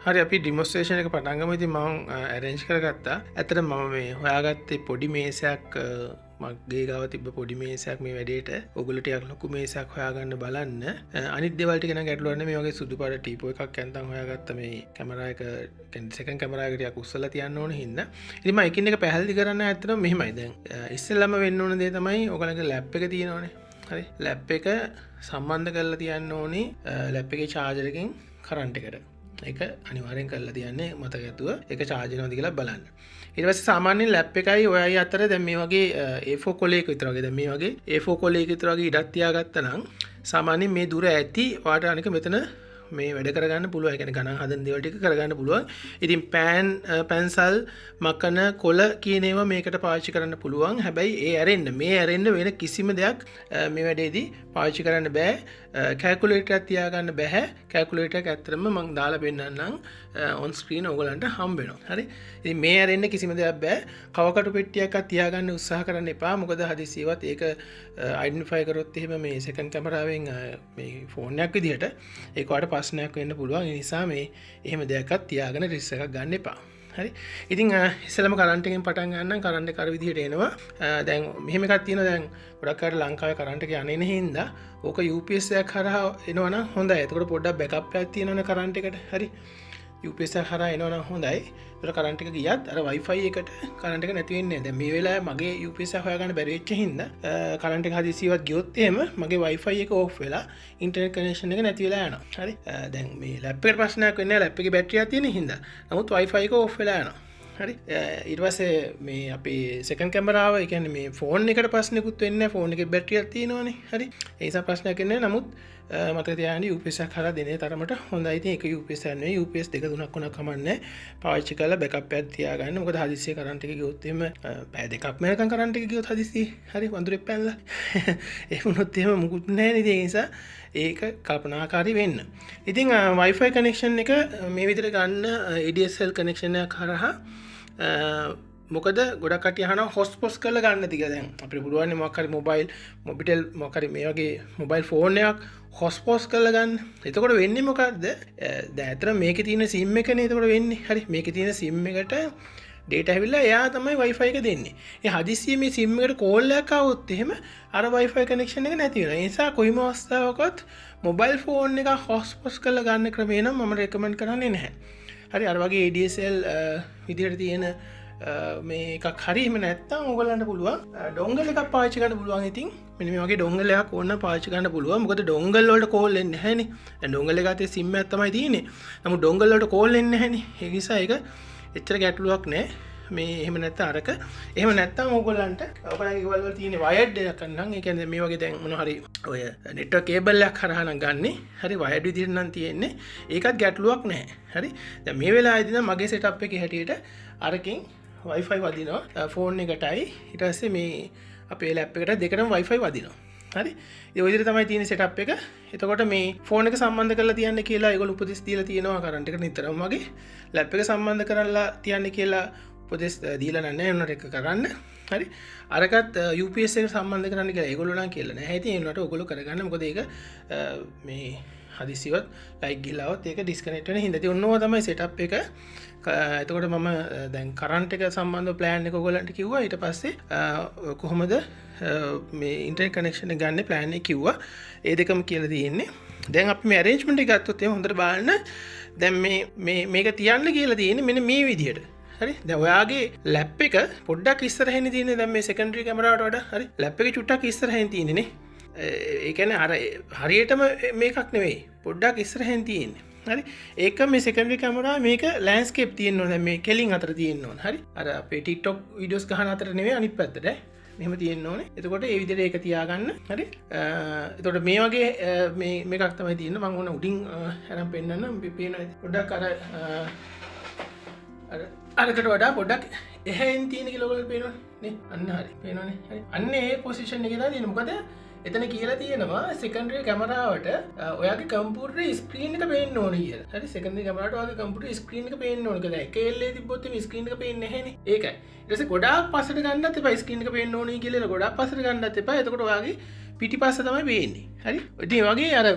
හරි අපි ඩිමොන්ස්ට්‍රේෂන් එක පටන් ගමු. ඉතින් මම arrange කරගත්තා. ඇත්තට මම මේ හොයාගත්තේ පොඩි මේසයක් මගේ ගාව තිබ්බ පොඩි මේසයක් මේ වැඩේට. ඔයගොල්ලෝ ටිකක් ලොකු මේසයක් හොයාගන්න බලන්න. අනිත් දේවල් ටික නම් ගැටලුවක් නැහැ. මේ වගේ සුදු පාට ටීපෝ එකක් යන්තම් හොයාගත්තා. මේ කැමරා එක සෙකන්ඩ් කැමරා එක ටිකක් උස්සලා තියන්න ඕන හින්දා. ඉතින් මම එකින් එක පැහැදිලි කරන්න ඇත්තටම මෙහෙමයි. දැන් ඉස්සෙල්ලාම වෙන්න ඕන දේ තමයි ඔයගලගේ ලැප් එක තියෙනවනේ. හරි ලැප් එක සම්බන්ධ කරලා තියන්න ඕනේ ලැප් එකේ චාර්ජර් එකෙන් කරන්ට් එකට. ඒක අනිවාර්යෙන් කරලා තියන්නේ මතක ඇතුව ඒක චාර්ජ් වෙනවද කියලා බලන්න. ඊට පස්සේ සාමාන්‍යයෙන් ලැප් එකයි ඔයයි අතර දැන් මේ වගේ A4 කොලයක විතර වගේ දැන් මේ වගේ A4 කොලයක විතර වගේ ඉඩක් තියාගත්තා නම් සාමාන්‍යයෙන් මේ දුර ඇති ඔයාලට අනික මෙතන මේ වැඩ කරගන්න පුළුවන්. ඒ කියන්නේ ගණන් හදන දේවල් ටික කරගන්න පුළුවන්. ඉතින් පැන්සල් මකන කොළ කියන ඒවා මේකට පාවිච්චි කරන්න පුළුවන්. හැබැයි මේ ඇරෙන්න වෙන කිසිම දෙයක් මේ වැඩේදී පාවිච්චි කරන්න බෑ. කැල්කියුලේටර් එකක් තියාගන්න බෑ. කැල්කියුලේටර් එක ඇත්තටම මම දාලා පෙන්නන්නම් on screen ඕගලන්ට හම්බ වෙනවා. හරි. ඉතින් මේ ඇරෙන්න කිසිම දෙයක් බෑ. කවකටු පෙට්ටියක් තියාගන්න උත්සාහ කරන්න එපා. මොකද හදිසියවත් ඒක identify කරොත් එහෙම මේ second කැමරාවෙන් මේ ෆෝන් එකක් විදිහට ඒක වඩා ප්‍රශ්නයක් වෙන්න පුළුවන්. ඒ නිසා මේ එහෙම දෙයක්වත් තියාගෙන රිස්ක් එකක් ගන්න එපා. හරි. ඉතින් ඉස්සෙල්ලාම කරන්ට් එකෙන් පටන් ගන්නම්. කරන්ට් එක අර විදිහට එනවා. දැන් මෙහෙම එකක් තියෙනවා. දැන් ගොඩක් අය ලංකාවේ කරන්ට් එක යන්නේ නැහැ හින්දා ඕක UPS එකක් හරහා එනවනම් හොඳයි. එතකොට පොඩ්ඩක් බෑකප් එකක් තියෙනවනේ කරන්ට් එකට. හරි. UPS එක හරහා එනවනම් හොඳයි. ඒතර කරන්ට් එක ගියත් අර Wi-Fi එකට කරන්ට් එක නැති වෙන්නේ නැහැ. දැන් මේ වෙලාවේ මගේ UPS එක හොයාගන්න බැරි වෙච්ච හින්දා කරන්ට් එක හදිසියවත් ගියොත් එහෙම මගේ Wi-Fi එක ඕෆ් වෙලා ඉන්ටර්නෙට් කනෙක්ෂන් එක නැති වෙලා යනවා. හරි. දැන් මේ ලැප් එකට ප්‍රශ්නයක් වෙන්නේ නැහැ. ලැප් එකේ බැටරියක් තියෙන හින්දා. නමුත් Wi-Fi එක ඕෆ් වෙලා යනවා. හරි. ඊට පස්සේ මේ අපේ සෙකන්ඩ් කැමරාව ඒ කියන්නේ මේ ෆෝන් එකට ප්‍රශ්නකුත් වෙන්නේ නැහැ. ෆෝන් එකේ බැටරියක් තියෙනවනේ. හරි. ඒ නිසා ප්‍රශ්නයක් වෙන්නේ නැහැ. නමුත් මතක තියාගන්න UPS එක හරහා දෙනේ තරමට හොඳයි. ඉතින් ඒක UPS එක නෙවෙයි UPS දෙක තුනක් වුණා කමන්නේ. පාවිච්චි කරලා බෑකප් එකක් තියාගන්න. මොකද හදිස්සියේ කරන්ට් එක ගියොත් එහෙම පැය දෙකක් මේකන් කරන්ට් එක ගියොත් හදිස්සියේ හරි වඳුරෙක් පැනලා ඒ වුණොත් එහෙම මුකුත් නැහැ නේද? ඒ නිසා ඒක කල්පනාකාරී වෙන්න. ඉතින් Wi-Fi කනෙක්ෂන් එක මේ විදිහට ගන්න ADSL කනෙක්ෂන් එකක් හරහා මොකද ගොඩක් කට්ටිය අහනවා හොස්පොට් කරලා ගන්න තියලා. දැන් අපිට පුළුවන් නේ මොකක් හරි මොබිටෙල් මොකක් හරි මේ වගේ මොබයිල් ෆෝන් එකක් හොස්පොට් කරලා ගන්න. එතකොට වෙන්නේ මොකද්ද? දැන් අතන මේකේ තියෙන SIM එකනේ එතකොට වෙන්නේ. හරි. මේකේ තියෙන SIM එකට data ඇවිල්ලා එයා තමයි Wi-Fi එක දෙන්නේ. ඒ හදිස්සියේ මේ SIM එකට කෝල් එකක් ආවොත් එහෙම අර Wi-Fi කනෙක්ෂන් එක නැති වෙනවා. ඒ නිසා කොයිම අවස්ථාවකවත් මොබයිල් ෆෝන් එක හොස්පොට් කරලා ගන්න ක්‍රමය නම් මම රෙකමන්ඩ් කරන්නේ නැහැ. හරි. අර වගේ ADSL විදිහට තියෙන මේ එකක් හරි එහෙම නැත්තම් ඕගලන්ට පුළුවන් ඩොංගල් එකක් පාවිච්චි කරන්න පුළුවන්. ඉතින් මෙන්න මේ වගේ ඩොංගල් එකක් ඕන පාවිච්චි කරන්න පුළුවන්. මොකද ඩොංගල් වලට කෝල් එන්නේ නැහැනේ. දැන් ඩොංගල් එක අතේ SIM එකක් තමයි තියෙන්නේ. නමුත් ඩොංගල් වලට කෝල් එන්නේ නැහැනේ. ඒ නිසා ඒක එච්චර ගැටලුවක් නැහැ. මේ එහෙම නැත්නම් අරක එහෙම නැත්නම් ඕගලන්ට ඔයගලගේ ගෙවල් වල තියෙන වයර්ඩ් එකක් නම් ඒ කියන්නේ මේ වගේ දැන් මොන හරි ඔය නෙට්වර්ක් කේබල් එකක් හරහා නම් ගන්නෙ. හරි වයර්ඩ් විදිහට නම් තියෙන්නේ. ඒකත් ගැටලුවක් නැහැ. හරි. දැන් මේ වෙලාවේදී නම් මගේ සෙටප් එකේ හැටියට අරකින් Wi-Fi වදිනවා ෆෝන් එකටයි ඊට පස්සේ මේ අපේ ලැප් එකට දෙකටම Wi-Fi වදිනවා. හරි. ඒ විදිහට තමයි තියෙන සෙටප් එක. එතකොට මේ ෆෝන් එක සම්බන්ධ කරලා තියන්න කියලා ඒගොල්ලෝ උපදෙස් දීලා තියෙනවා කරන්ට් එකට නිතරම වගේ. ලැප් එක සම්බන්ධ කරලා තියන්න කියලා උපදෙස් දීලා නැහැ උනට එක කරන්න. හරි. අරකට UPS එක සම්බන්ධ කරන්න කියලා ඒගොල්ලෝ නම් කියලා නැහැ. ඉතින් ඒ උනට ඔයගොල්ලෝ කරගන්න. මොකද ඒක මේ හදිසියවත් ලයිට් ගිහලාවත් ඒක ඩිස්කනෙක්ට් වෙන හින්දා. ඉතින් ඔන්නෝවා තමයි සෙටප් එක. එතකොට මම දැන් කරන්ට් එක සම්බන්ධව ප්ලෑන් එක ඔයගොල්ලන්ට කිව්වා. ඊට පස්සේ කොහොමද මේ ඉන්ටර්නෙට් කනෙක්ෂන් එක ගන්න ප්ලෑන් එක කිව්වා. ඒ දෙකම කියලා තියෙන්නේ. දැන් අපි මේ ඇරේන්ජ්මන්ට් එක ගත්තොත් එහෙනම් හොඳට බලන්න. දැන් මේක තියන්න කියලා තියෙන්නේ මෙන්න මේ විදිහට. හරි. දැන් ඔයාගේ ලැප් එක පොඩ්ඩක් ඉස්සරහින් තියෙන්නේ. දැන් මේ සෙකන්ඩරි කැමරාවට වඩා හරි. ලැප් එක චුට්ටක් ඉස්සරහින් තියෙන්නේ නේ. ඒ කියන්නේ අර හරියටම මේකක් නෙවෙයි. පොඩ්ඩක් ඉස්සරහින් තියෙන්නේ. හරි. ඒක මේ සෙකන්ඩරි කැමරාව මේක ලෑන්ඩ්ස්කේප් තියෙන්න ඕන. දැන් මේ කෙලින් අතර තියෙන්න ඕන. හරි. අර අපේ TikTok වීඩියෝස් ගහන අතර නෙවෙයි අනිත් පැත්තට. මෙහෙම තියෙන්න ඕනේ. එතකොට ඒ විදිහට ඒක තියාගන්න. හරි. එතකොට මේ වගේ මේකක් තමයි තියෙන්නේ. මම ඕන උඩින් අරන් පෙන්නන්නම්. පේනවා. පොඩ්ඩක් අරකට වඩා පොඩ්ඩක් එහෙන් තියෙන කියලා ඔයගොල්ලෝ පේනවනේ නේ. අන්න හරි. පේනවනේ. හරි. අන්න ඒ පොසිෂන් එකේ තමයි තියෙන්නේ. මොකද එතන කියලා තියෙනවා සෙකන්ඩරි කැමරාවට ඔයාගේ කම්පියුටරේ ස්ක්‍රීන් එක පේන්න ඕනේ කියලා. හරි. සෙකන්ඩරි කැමරාවට ඔයාගේ කම්පියුටරේ ස්ක්‍රීන් එක පේන්න ඕනේ. ඒක එක LA තිබ්බොත් මේ ස්ක්‍රීන් එක පේන්නේ නැහැනේ. ඒකයි. ඊට පස්සේ ගොඩාක් පස්සට ගන්නත් එපා. ස්ක්‍රීන් එක පේන්න ඕනේ කියලා ගොඩාක් පස්සට ගන්නත් එපා. එතකොට ඔයාගේ පිටිපස්ස තමයි පේන්නේ. හරි. ඉතින් වගේ අර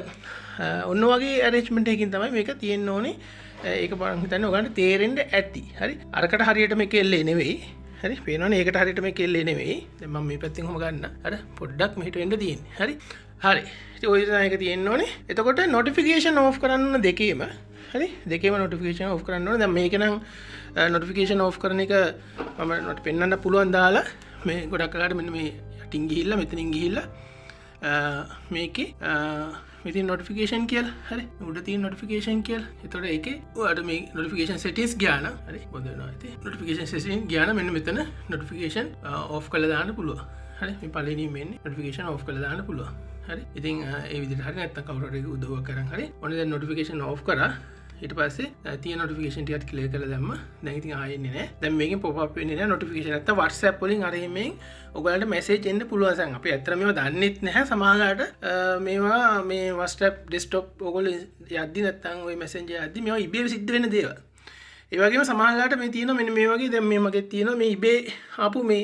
ඔන්න වගේ ඇරේන්ජ්මන්ට් එකකින් තමයි මේක තියෙන්න ඕනේ. ඒක මම හිතන්නේ ඔයගලන්ට තේරෙන්න ඇති. හරි. අරකට හරියට මේක එල්ලේ නෙවෙයි. හරි. පේනවනේ ඒකට හරියට මේක එල්ලේ නෙවෙයි. දැන් මම මේ පැත්තෙන් කොහොම ගන්න. හරි. පොඩ්ඩක් මෙහෙට එන්න තියෙන්නේ. හරි. හරි. ඉතින් ඔය විදිහට එක තියෙන්න ඕනේ. එතකොට notification off කරන්න දෙකේම. හරි. දෙකේම notification off කරන්න ඕනේ. දැන් මේක නම් notification off කරන එක මම නොට පෙන්වන්න පුළුවන් දාලා මේ ගොඩක් වෙලාවට මෙන්න මේ යටින් ගිහිල්ලා මෙතනින් ගිහිල්ලා මේකේ මෙතින් notification කියලා හරි උඩ තියෙන notification කියලා. එතකොට ඒකේ ඔයාලට මේ notification settings ගියා නම් හරි මොකද වෙනවා ඉතින් notification settings ගියා නම් මෙන්න මෙතන notification off කරලා දාන්න පුළුවන්. හරි මේ පළවෙනිම එන්නේ notification off කරලා දාන්න පුළුවන්. හරි ඉතින් ඒ විදිහට හරි නැත්නම් කවුරු හරි උදව්වක් කරන් හරි ඔන්න දැන් notification off කරා. ඊට පස්සේ තියෙන notification ටිකත් ක්ලියර් කරලා දැම්ම. දැන් ඉතින් ආයෙ එන්නේ නැහැ. දැන් මේකෙන් pop up වෙන්නේ නැහැ notification. නැත්නම් WhatsApp වලින් අර එමෙන් ඔයගලන්ට message එන්න පුළුවන් සන්. අපි ඇත්තට මේවා දන්නෙත් නැහැ සමහරවිට මේවා මේ WhatsApp desktop ඔයගොල්ලෝ යද්දි නැත්නම් ওই messenger යද්දි මේවා ඉබේ සිද්ධ වෙන දේවල්. ඒ වගේම සමහරවිට මේ තියෙනවා මෙන්න මේ වගේ දැන් මේ මගේ තියෙනවා මේ ඉබේ ආපු මේ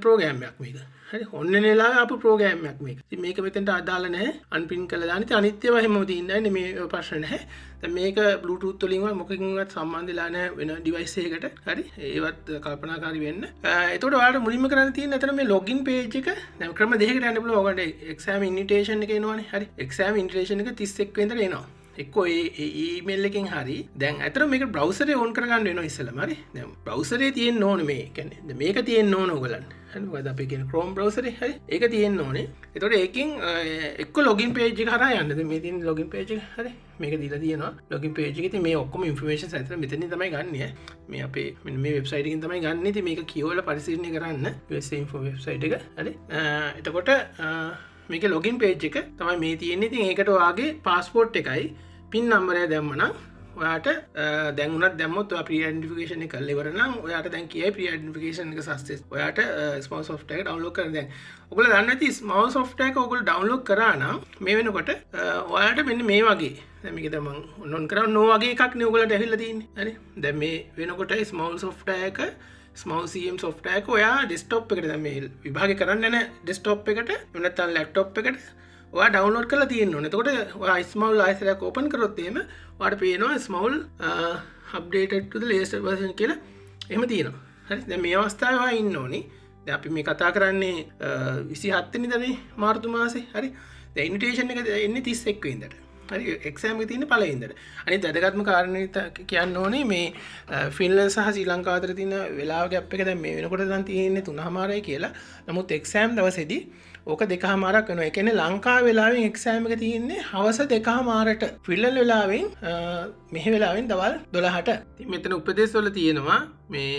ප්‍රෝග්‍රෑම් එකක් මේක. හරි ඔන්න නෙලාවේ ආපු ප්‍රෝග්‍රෑම් එකක් මේක. ඉතින් මේක මෙතෙන්ට අදාළ නැහැ. අන්පින් කරලා දාන්න. ඉතින් අනිත් ඒවා හැමෝම තියෙන්නේ මේ ප්‍රශ්න නැහැ. දැන් මේක Bluetooth වලින් මොකකින්වත් සම්බන්ධ වෙලා නැහැ වෙන device එකකට. හරි ඒවත් කල්පනාකාරී වෙන්න. එතකොට ඔයාලට මුලින්ම කරන්න තියෙන්නේ අතන මේ login page එක දැන් ක්‍රම දෙකකට යන්න පුළුවන්. ඔයගොල්ලන්ට exam invitation එක එනවනේ. හරි exam invitation එක 31 වෙනිදාට එනවා. එක්කෝ ඒ ඊමේල් එකෙන් හරි දැන් අතර මේක බ්‍රවුසරේ ඕන් කරගන්න වෙනවා ඉස්සෙල්ලාම හරි දැන් බ්‍රවුසරේ තියෙන්න ඕනේ මේ කියන්නේ දැන් මේක තියෙන්න ඕන ඔයගලන්ට හරි මොකද අපි කියන්නේ Chrome browser හරි ඒක තියෙන්න ඕනේ එතකොට ඒකෙන් එක්ක login page එක හරහා යන්න දැන් මේ තියෙන login page එක හරි මේක දීලා තියෙනවා login page එකේ ඉතින් මේ ඔක්කොම information අතර මෙතනින් තමයි ගන්නෙ මේ අපේ මෙන්න මේ website එකකින් තමයි ගන්නෙ ඉතින් මේක කියවලා පරිශීලනය කරන්න USA info website එක හරි එතකොට මේක login page එක තමයි මේ තියෙන්නේ ඉතින් ඒකට ඔයාගේ passport එකයි පින් නම්බරය දැම්මනම් ඔයාට දැන් උනත් දැම්මොත් ඔයා pre identification එක කරලා ඉවර නම් ඔයාට දැන් කියයි pre identification එක success ඔයාට small software එක download කරන්න දැන් ඔයගොල්ලෝ දන්නේ නැති small software එක ඔයගොල්ලෝ download කරා නම් මේ වෙනකොට ඔයාට මෙන්න මේ වගේ දැන් මේක දැන් මම on කරා no වගේ එකක් නේ ඔයගොල්ලන්ට ඇවිල්ලා තියෙන්නේ හරි දැන් මේ වෙනකොට small software එක small cm software එක ඔයා desktop එකට දැන් මේ විභාගය කරන්න යන desktop එකට එහෙම නැත්නම් laptop එකට ඔයා ඩවුන්ලෝඩ් කරලා තියෙන්න ඕනේ. එතකොට ඔයා ස්මෝල් ආයතනයක් ඕපන් කරොත් එහෙම ඔයාට පේනවා small updated to the latest version කියලා එහෙම තියෙනවා. හරි. දැන් මේ අවස්ථාවේ ඔයා ඉන්න ඕනේ. දැන් අපි මේ කතා කරන්නේ 27 වෙනිදානේ මාර්තු මාසේ. හරි. දැන් ඉන්විටේෂන් එක එන්නේ 31 වෙනිදාට. හරි එක්සෑම් එක තියෙන්නේ පළවෙනිදාට. අනිත් වැදගත්ම කාරණේ කියන්න ඕනේ මේ ෆින්ලන්ඩ් සහ ශ්‍රී ලංකාව අතර තියෙන වෙලාව ගැප් එක දැන් මේ වෙනකොට දැන් තියෙන්නේ 3:00යි කියලා. නමුත් එක්සෑම් දවසේදී ඕක 2:00ක් වෙනවා. ඒ කියන්නේ ලංකාවේ වෙලාවෙන් එක්සෑම් එක තියෙන්නේ හවස 2:00ට. ෆින්ලන්ඩ් වෙලාවෙන් මෙහි වෙලාවෙන් දවල් 12ට. ඉතින් මෙතන උපදේශ වල තියෙනවා මේ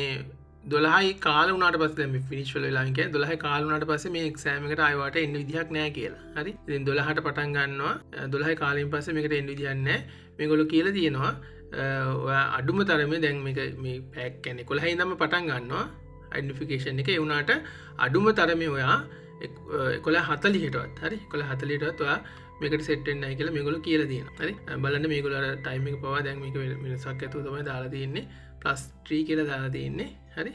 12යි කාල වුණාට පස්සේ දැන් මේ ෆිනිෂ් වල වෙලාවෙන් කියන්නේ 12යි කාල වුණාට පස්සේ මේ එක්සෑම් එකට ආයෙ එන්න විදිහක් නැහැ කියලා. හරි. ඉතින් 12ට පටන් ගන්නවා. 12යි කාලෙන් පස්සේ මේකට එන්න විදිහක් නැහැ. මේගොල්ලෝ කියලා තියෙනවා ඔයා අඩුම තරමේ දැන් මේක මේ පැක් කියන්නේ 11 ඉඳන්ම පටන් ගන්නවා ඩෙන්ටිෆිකේෂන් එක. ඒ වුණාට අඩුම තරමේ ඔයා 11:40ටවත් හරි 11:40ටවත් ඔයා මේකට සෙට් වෙන්නේ නැහැ කියලා මේගොල්ලෝ කියලා තියෙනවා. හරි. බලන්න මේගොල්ලෝ අර ටයිම් එක පවා දැන් මේක වෙනසක් ඇතුව තමයි දාලා තියෙන්නේ. +3 කියලා දාලා තියෙන්නේ. හරි.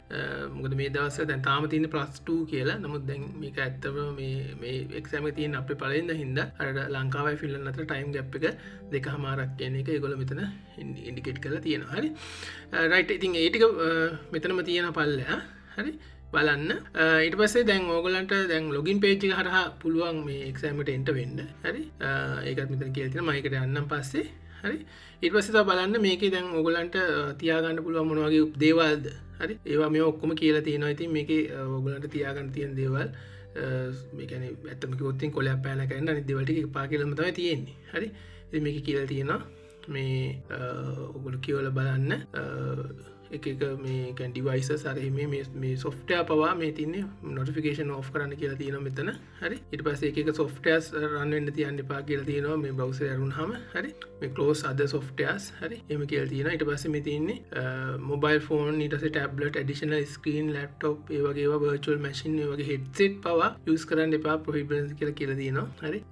මොකද මේ දවස්වල දැන් තාම තියෙන්නේ +2 කියලා. නමුත් දැන් මේක ඇත්තම මේ එක්සෑම් එක තියෙන අපේ පළවෙනිදා හින්දා අර ලංකාවයි ෆින්ලන්ඩ් අතර ටයිම් ගැප් එක 2:00ක් කියන එක ඒගොල්ලෝ මෙතන ඉන්ඩිකේට් කරලා තියෙනවා. හරි. රයිට්. ඉතින් ඒ ටික මෙතනම තියෙන පල්ලෙහා. හරි. බලන්න ඊට පස්සේ දැන් ඕගොල්ලන්ට දැන් ලොගින් පේජ් එක හරහා පුළුවන් මේ එක්සෑම් එකට එන්ටර් වෙන්න. හරි. ඒකත් මෙතන කියලා තියෙනවා. මම ඒකට යන්නම් පස්සේ. හරි. ඊට පස්සේ තව බලන්න මේකේ දැන් ඕගොල්ලන්ට තියාගන්න පුළුවන් මොන වගේ දේවල්ද. හරි. ඒවා මේ ඔක්කොම කියලා තියෙනවා. ඉතින් මේකේ ඕගොල්ලන්ට තියාගන්න තියෙන දේවල් මේ කියන්නේ ඇත්තම කිව්වොත් ඉතින් කොලයක් පෑන කරන්න අනිත් දේවල් ටික එකපාර කියලාම තමයි තියෙන්නේ. හරි. ඉතින් මේකේ කියලා තියෙනවා මේ ඔයගොල්ලෝ කියවලා බලන්න එක මේ කැන් ඩිවයිසස් අර මේ software පවා මේ තින්නේ notification off කරන්න කියලා තියෙනවා මෙතන. හරි. ඊට පස්සේ එක softwares run වෙන්න තියන්න එපා කියලා තියෙනවා මේ browser එක අරුණාම. හරි. මේ close other softwares. හරි. එහෙම කියලා තියෙනවා. ඊට පස්සේ මේ තියෙන්නේ mobile phone ඊට පස්සේ tablet additional screen laptop ඒ වගේ ඒවා virtual machine ඒ වගේ headset පවා use කරන්න එපා prohibited කියලා තියෙනවා. හරි.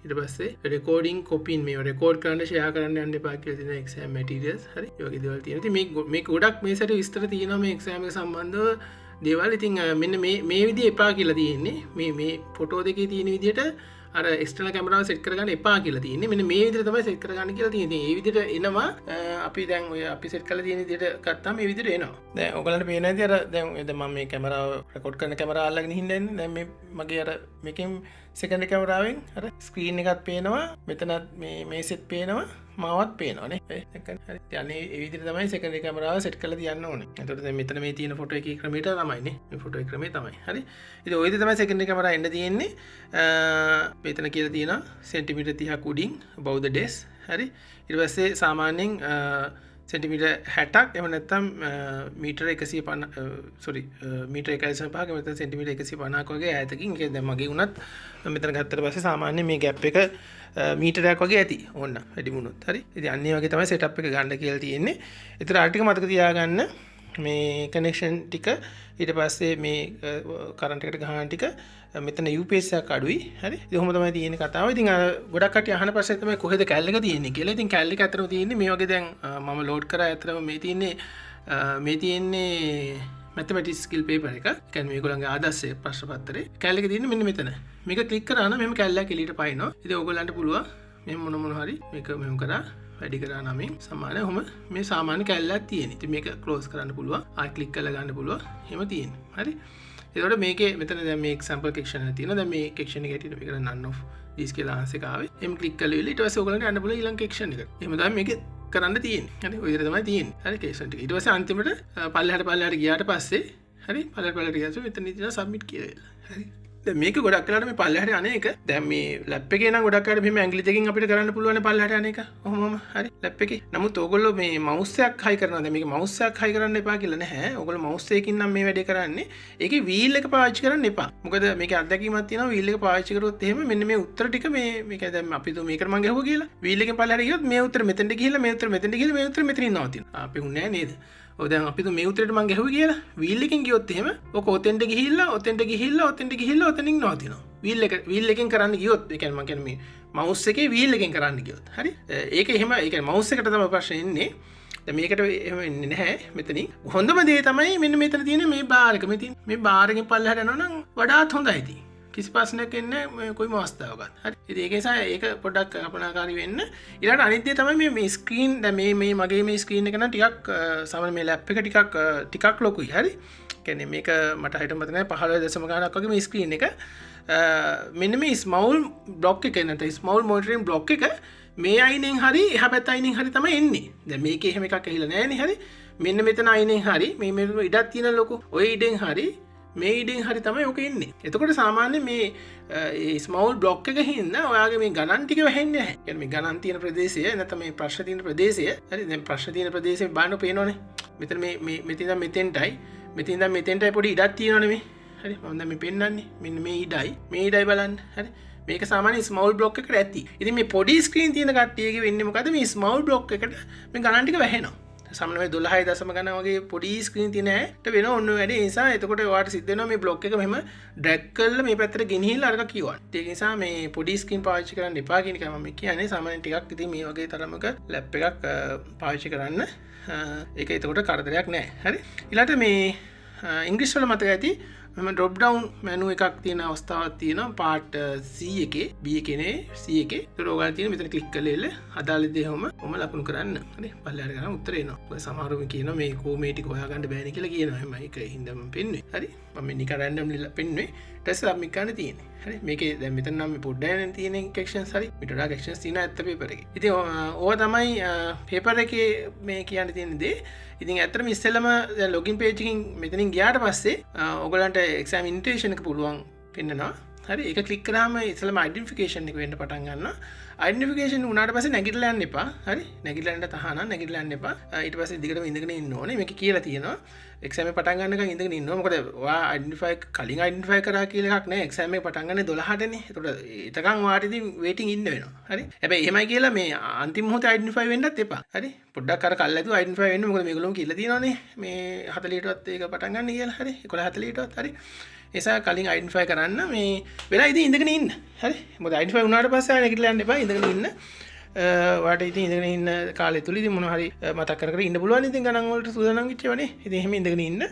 ඊට පස්සේ recording copying මේ record කරන්න share කරන්න යන්න එපා කියලා තියෙනවා exam materials. හරි. ඒ වගේ දේවල් තියෙනවා. ඉතින් මේ ගොඩක් මේ සැරේ විස්තර තියෙනවා මේ එක්සෑම් එක සම්බන්ධව දේවල්. ඉතින් මෙන්න මේ විදිහ එපා කියලා තියෙන්නේ. මේ ෆොටෝ දෙකේ තියෙන විදිහට අර එක්ස්ටර්නල් කැමරාව සෙට් කරගන්න එපා කියලා තියෙන්නේ. මෙන්න මේ විදිහට තමයි සෙට් කරගන්න කියලා තියෙන්නේ. මේ විදිහට එනවා. අපි දැන් ඔය අපි සෙට් කරලා තියෙන විදිහට ගත්තාම මේ විදිහට එනවා. දැන් ඔයගලන්ට පේන ඇති අර දැන් මම මේ කැමරාව රෙකෝඩ් කරන කැමරාව අල්ලගෙන හින්දා ඉන්නේ. දැන් මේ මගේ අර මේකෙන් සෙකන්ඩරි කැමරාවෙන් අර ස්ක්‍රීන් එකත් පේනවා. මෙතනත් මේ සෙට් පේනවා. මාවත් පේනවානේ. හරි. යන්නේ ඒ විදිහට තමයි සෙකන්ඩරි කැමරාව සෙට් කරලා තියන්න ඕනේ. එතකොට දැන් මෙතන මේ තියෙන ෆොටෝ එකේ ක්‍රමයට තමයිනේ. මේ ෆොටෝ එකේ ක්‍රමය තමයි. හරි. ඉතින් ඔය විදිහට තමයි සෙකන්ඩරි කැමරාව එන්න තියෙන්නේ. මෙතන කියලා තියෙනවා සෙන්ටිමීටර් 30ක් උඩින් above the desk. හරි. ඊට පස්සේ සාමාන්‍යයෙන් සෙන්ටිමීටර් 60ක් එහෙම නැත්නම් මීටර 150 මීටර 1.5ක නැත්නම් සෙන්ටිමීටර් 150ක වගේ ඈතකින් ඒක දැන් මගේ උනත් මෙතන ගත්තට පස්සේ සාමාන්‍යයෙන් මේ ગેප් එක මීටරයක් වගේ ඇති ඕන්න වැඩි වුණොත් හරි. ඉතින් අන්න ඒ වගේ තමයි සෙටප් එක ගන්න කියලා තියෙන්නේ. ඒතර ආ ටික මතක තියාගන්න මේ කනෙක්ෂන් ටික ඊට පස්සේ මේ කරන්ට් එකට ගහන ටික මෙතන UPS එකක් අඩුයි. හරි. ඉතින් ඔහොම තමයි තියෙන්නේ කතාව. ඉතින් ගොඩක් කට්ටිය අහන ප්‍රශ්නේ තමයි කොහෙද කැල් එක තියෙන්නේ කියලා. ඉතින් කැල් එක අතරම තියෙන්නේ මේ වගේ දැන් මම ලෝඩ් කරා අතරම මේ තියෙන්නේ mathematics skill paper එක. ඒ කියන්නේ මේගොල්ලන්ගේ ආදර්ශයේ ප්‍රශ්න පත්‍රේ කැල් එක තියෙන්නේ මෙන්න මෙතන. මේක ක්ලික් කරා නම් මෙහෙම කැල්ලක් එළියට පයින්නවා. ඉතින් ඕගොල්ලන්ට පුළුවන් මෙහෙම මොන හරි මේක මෙහෙම කරා වැඩි කරා නමින් සමාන ඔහොම මේ සාමාන්‍ය කැල්ලක් තියෙන. ඉතින් මේක ක්ලෝස් කරන්න පුළුවන්. ආයි ක්ලික් කරලා ගන්න පුළුවන්. එහෙම තියෙන්නේ. හරි. එතකොට මේකේ මෙතන දැන් මේ එක්සැම්පල් කෙක්ෂන් එක තියෙනවා. දැන් මේ කෙක්ෂන් එක හැටියට මේක none of these කියලා ආන්සර් එක ආවේ. එම් ක්ලික් කරලා ඉවරලා ඊට පස්සේ ඔයගලන්ට යන්න පුළුවන් ඊළඟ කෙක්ෂන් එකට. එහෙම තමයි මේක කරන්න තියෙන්නේ. හරි. ඔය විදිහට තමයි තියෙන්නේ. හරි කෙක්ෂන් ටික. ඊට පස්සේ අන්තිමට පල්ලෙහාට ගියාට පස්සේ හරි පල්ලෙහාට ගියාට පස්සේ මෙතන තියෙනවා සබ්මිට් කියලා. හරි. දැන් මේක ගොඩක් වෙලාවට මේ පල්ලෙහාට යන එක දැන් මේ ලැප් එකේ නම් ගොඩක් වෙලාවට මෙහෙම ඇඟිලි දෙකකින් අපිට කරන්න පුළුවන් පල්ලෙහාට යන එක. ඔහොමම හරි ලැප් එකේ. නමුත් ඕගොල්ලෝ මේ මවුස් එකක් හයි කරනවා. දැන් මේක මවුස් එකක් හයි කරන්න එපා කියලා නැහැ. ඕගොල්ලෝ මවුස් එකකින් නම් මේ වැඩේ කරන්නේ. ඒකේ වීල් එක පාවිච්චි කරන්න එපා. මොකද මේකේ අත්දැකීමක් තියෙනවා වීල් එක පාවිච්චි කරොත් එහෙම මෙන්න මේ උත්තර ටික මේක දැන් අපි තු මේකට මම ගැහුවා කියලා. වීල් එකෙන් පල්ලෙහාට ගියොත් මේ උත්තර මෙතෙන්ට ගිහිල්ලා මේ උත්තර මෙතෙන්ට ගිහිල්ලා මේ උත්තර මෙතනින් නවතිනවා. අපි උන්නේ නැහැ නේද? ඔය දැන් අපි මේ උත්තරේට මම ගැහුවේ කියලා වීල් එකෙන් ගියොත් එහෙම ඔක ඔතෙන්ට ගිහිල්ලා ඔතනින් නවතිනවා. වීල් එකෙන් කරන්න ගියොත් ඒ කියන්නේ මම කියන්නේ මේ මවුස් එකේ වීල් එකෙන් කරන්න ගියොත් හරි ඒක එහෙම ඒ කියන්නේ මවුස් එකට තමයි ප්‍රශ්නේ එන්නේ. දැන් මේකට එහෙම එන්නේ නැහැ මෙතනින්. හොඳම දේ තමයි මෙන්න මෙතන තියෙන මේ බාර් එක. මේ බාර් එකෙන් පල්ලෙහාට යනවා නම් වඩාත් හොඳයි ඉතින්. කිසි ප්‍රශ්නයක් එන්නේ නැහැ කොයිම අවස්ථාවකත්. හරි. ඉතින් ඒක නිසා ඒක පොඩ්ඩක් කල්පනාකාරී වෙන්න. ඊළඟට අනිත් දේ තමයි මේ ස්ක්‍රීන් දැන් මේ මගේ මේ ස්ක්‍රීන් එක නම් ටිකක් සාමාන්‍ය මේ ලැප් එක ටිකක් ලොකුයි. හරි. කියන්නේ මේක මට හිතට මතක නැහැ 15 ගානක් වගේ මේ ස්ක්‍රීන් එක. මෙන්න මේ ස්මෝල් බ්ලොක් එක නැත්නම් ස්මෝල් මොනිටරින් බ්ලොක් එක මේ අයිනෙන් හරි එහා පැත්ත අයිනෙන් හරි තමයි එන්නේ. දැන් මේකේ එහෙම එකක් ඇහිලා නැහැ නේ. හරි. මෙන්න මෙතන අයිනෙන් හරි මේ ඉඩක් තියෙන ලොකු ඔය ඉඩෙන් හරි මේ ඉඩෙන් හරි තමයි ඔක එන්නේ. එතකොට සාමාන්‍ය මේ ස්මෝල් බ්ලොක් එක හින්දා ඔයාගේ මේ ගණන් ටික වැහෙන්නේ නැහැ. කියන්නේ මේ ගණන් තියෙන ප්‍රදේශය නැත්නම් මේ ප්‍රශ්න තියෙන ප්‍රදේශය හරි දැන් ප්‍රශ්න තියෙන ප්‍රදේශේ බලන්න පේනවනේ. මෙතන මේ මෙතන මෙතෙන්ටයි මෙතෙන්ටයි පොඩි ඉඩක් තියෙනවනේ මේ. හරි මම දැන් මේ පෙන්නන්නේ මෙන්න මේ ඉඩයි බලන්න. හරි මේක සාමාන්‍ය ස්මෝල් බ්ලොක් එකට ඇති. ඉතින් මේ පොඩි ස්ක්‍රීන් තියෙන කට්ටියගේ වෙන්නේ මොකද මේ ස්මෝල් බ්ලොක් එකට මේ ගණන් ටික වැහෙනවා. සාමාන්‍ය 12 ගණන් වගේ පොඩි ස්ක්‍රීන් තියෙන ඇට වෙන ඔන්න වැඩි නිසා එතකොට ඔයාලට සිද්ධ වෙනවා මේ බ්ලොක් එක මෙහෙම ඩ්‍රැග් කරලා මේ පැත්තට ගෙනහිල්ලා අරක කියවන්න. ඒක නිසා මේ පොඩි ස්ක්‍රීන් පාවිච්චි කරන්න එපා කියන එක මම කියන්නේ. සාමාන්‍යයෙන් ටිකක් ඉතින් මේ වගේ තරමක ලැප් එකක් පාවිච්චි කරන්න. ඒක එතකොට කරදරයක් නෑ. හරි. ඊළඟට මේ ඉංග්‍රීසි වල මතක ඇති මෙම ඩ්‍රොප් ඩවුන් මෙනු එකක් තියෙන අවස්ථාවක් තියෙනවා පාර්ට් C එකේ B එකේ නේ C එකේ. ඒක ඔයාලා තියෙන මෙතන ක්ලික් කරලා ඉල්ල අදාළ දේ ඔම ලකුණු කරන්න. හරි පල්ලෙහාට ගන්න උත්තර එනවා. ඔය සමහරව කියනවා මේ කොමේ ටික හොයාගන්න බෑනේ කියලා කියනවා. එහෙම ඒක හින්දා මම පෙන්නුවේ. හරි මම මේ නිකන් රැන්ඩම්ලි පෙන්නුවේ. ටෙස්ට් සබ්මිට් කරන්න තියෙන්නේ. හරි මේකේ දැන් මෙතන නම් මේ පොඩ්ඩක් තියෙන කෙක්ෂන්ස් හරි ඊට වඩා කෙක්ෂන්ස් තියෙනවා ඇත්ත පේපර් එකේ. ඉතින් ඕවා තමයි පේපර් එකේ මේ කියන්න තියෙන දේ. ඉතින් ඇත්තටම ඉස්සෙල්ලම දැන් ලොගින් පේජ් එකකින් මෙතනින් ගියාට පස්සේ ඔයගලන්ට එක්සෑම් ඉන්විටේෂන් එක පුළුවන් පෙන්නනවා. හරි ඒක ක්ලික් කරාම ඉස්සෙල්ලම අයිඩෙන්ටිෆිකේෂන් එක වෙන්න පටන් ගන්නවා. අයිඩෙන්ටිෆිකේෂන් උනාට පස්සේ නැගිටලා යන්න එපා. හරි නැගිටලා යන්න තහනම් නැගිටලා යන්න එපා. ඊට පස්සේ දිගටම ඉඳගෙන ඉන්න ඕනේ. මේක කියලා තියෙනවා. එක්සෑම් එක පටන් ගන්නකන් ඉඳගෙන ඉන්න ඕනේ. මොකද ඔයා අයිඩෙන්ටිෆයි කලින් අයිඩෙන්ටිෆයි කරා කියලා එකක් නැහැ. එක්සෑම් එක පටන් ගන්නේ 12ටනේ. ඒකට එතකන් ඔයාට ඉතින් වේටින් ඉන්න වෙනවා. හරි. හැබැයි එහෙමයි කියලා මේ අන්තිම මොහොතේ අයිඩෙන්ටිෆයි වෙන්නත් එපා. හරි. පොඩ්ඩක් අර කල්ලාතු අයිඩෙන්ටිෆයි වෙන්න. මොකද මේගොල්ලෝ කියලා තියෙනවානේ මේ 40ටවත් ඒක පටන් ගන්න කියලා. හරි. 11:40ටවත් හරි. ඒසා කලින් අයිඩෙන්ටිෆයි කරන්න මේ වෙලා ඉතින් ඉඳගෙන ඉන්න. හරි. මොකද අයිඩෙන්ටිෆයි වුණාට පස්සේ ආයෙ නැගිටලා යන්න එපා. ඉඳගෙන ඉන්න. වාට ඉතින් ඉඳගෙන ඉන්න කාලය තුලදී මොනවා හරි මතක් කර කර ඉන්න පුළුවන්. ඉතින් ගණන් වලට සූදානම් වෙච්ච වනේ. ඉතින් එහෙම ඉඳගෙන ඉන්න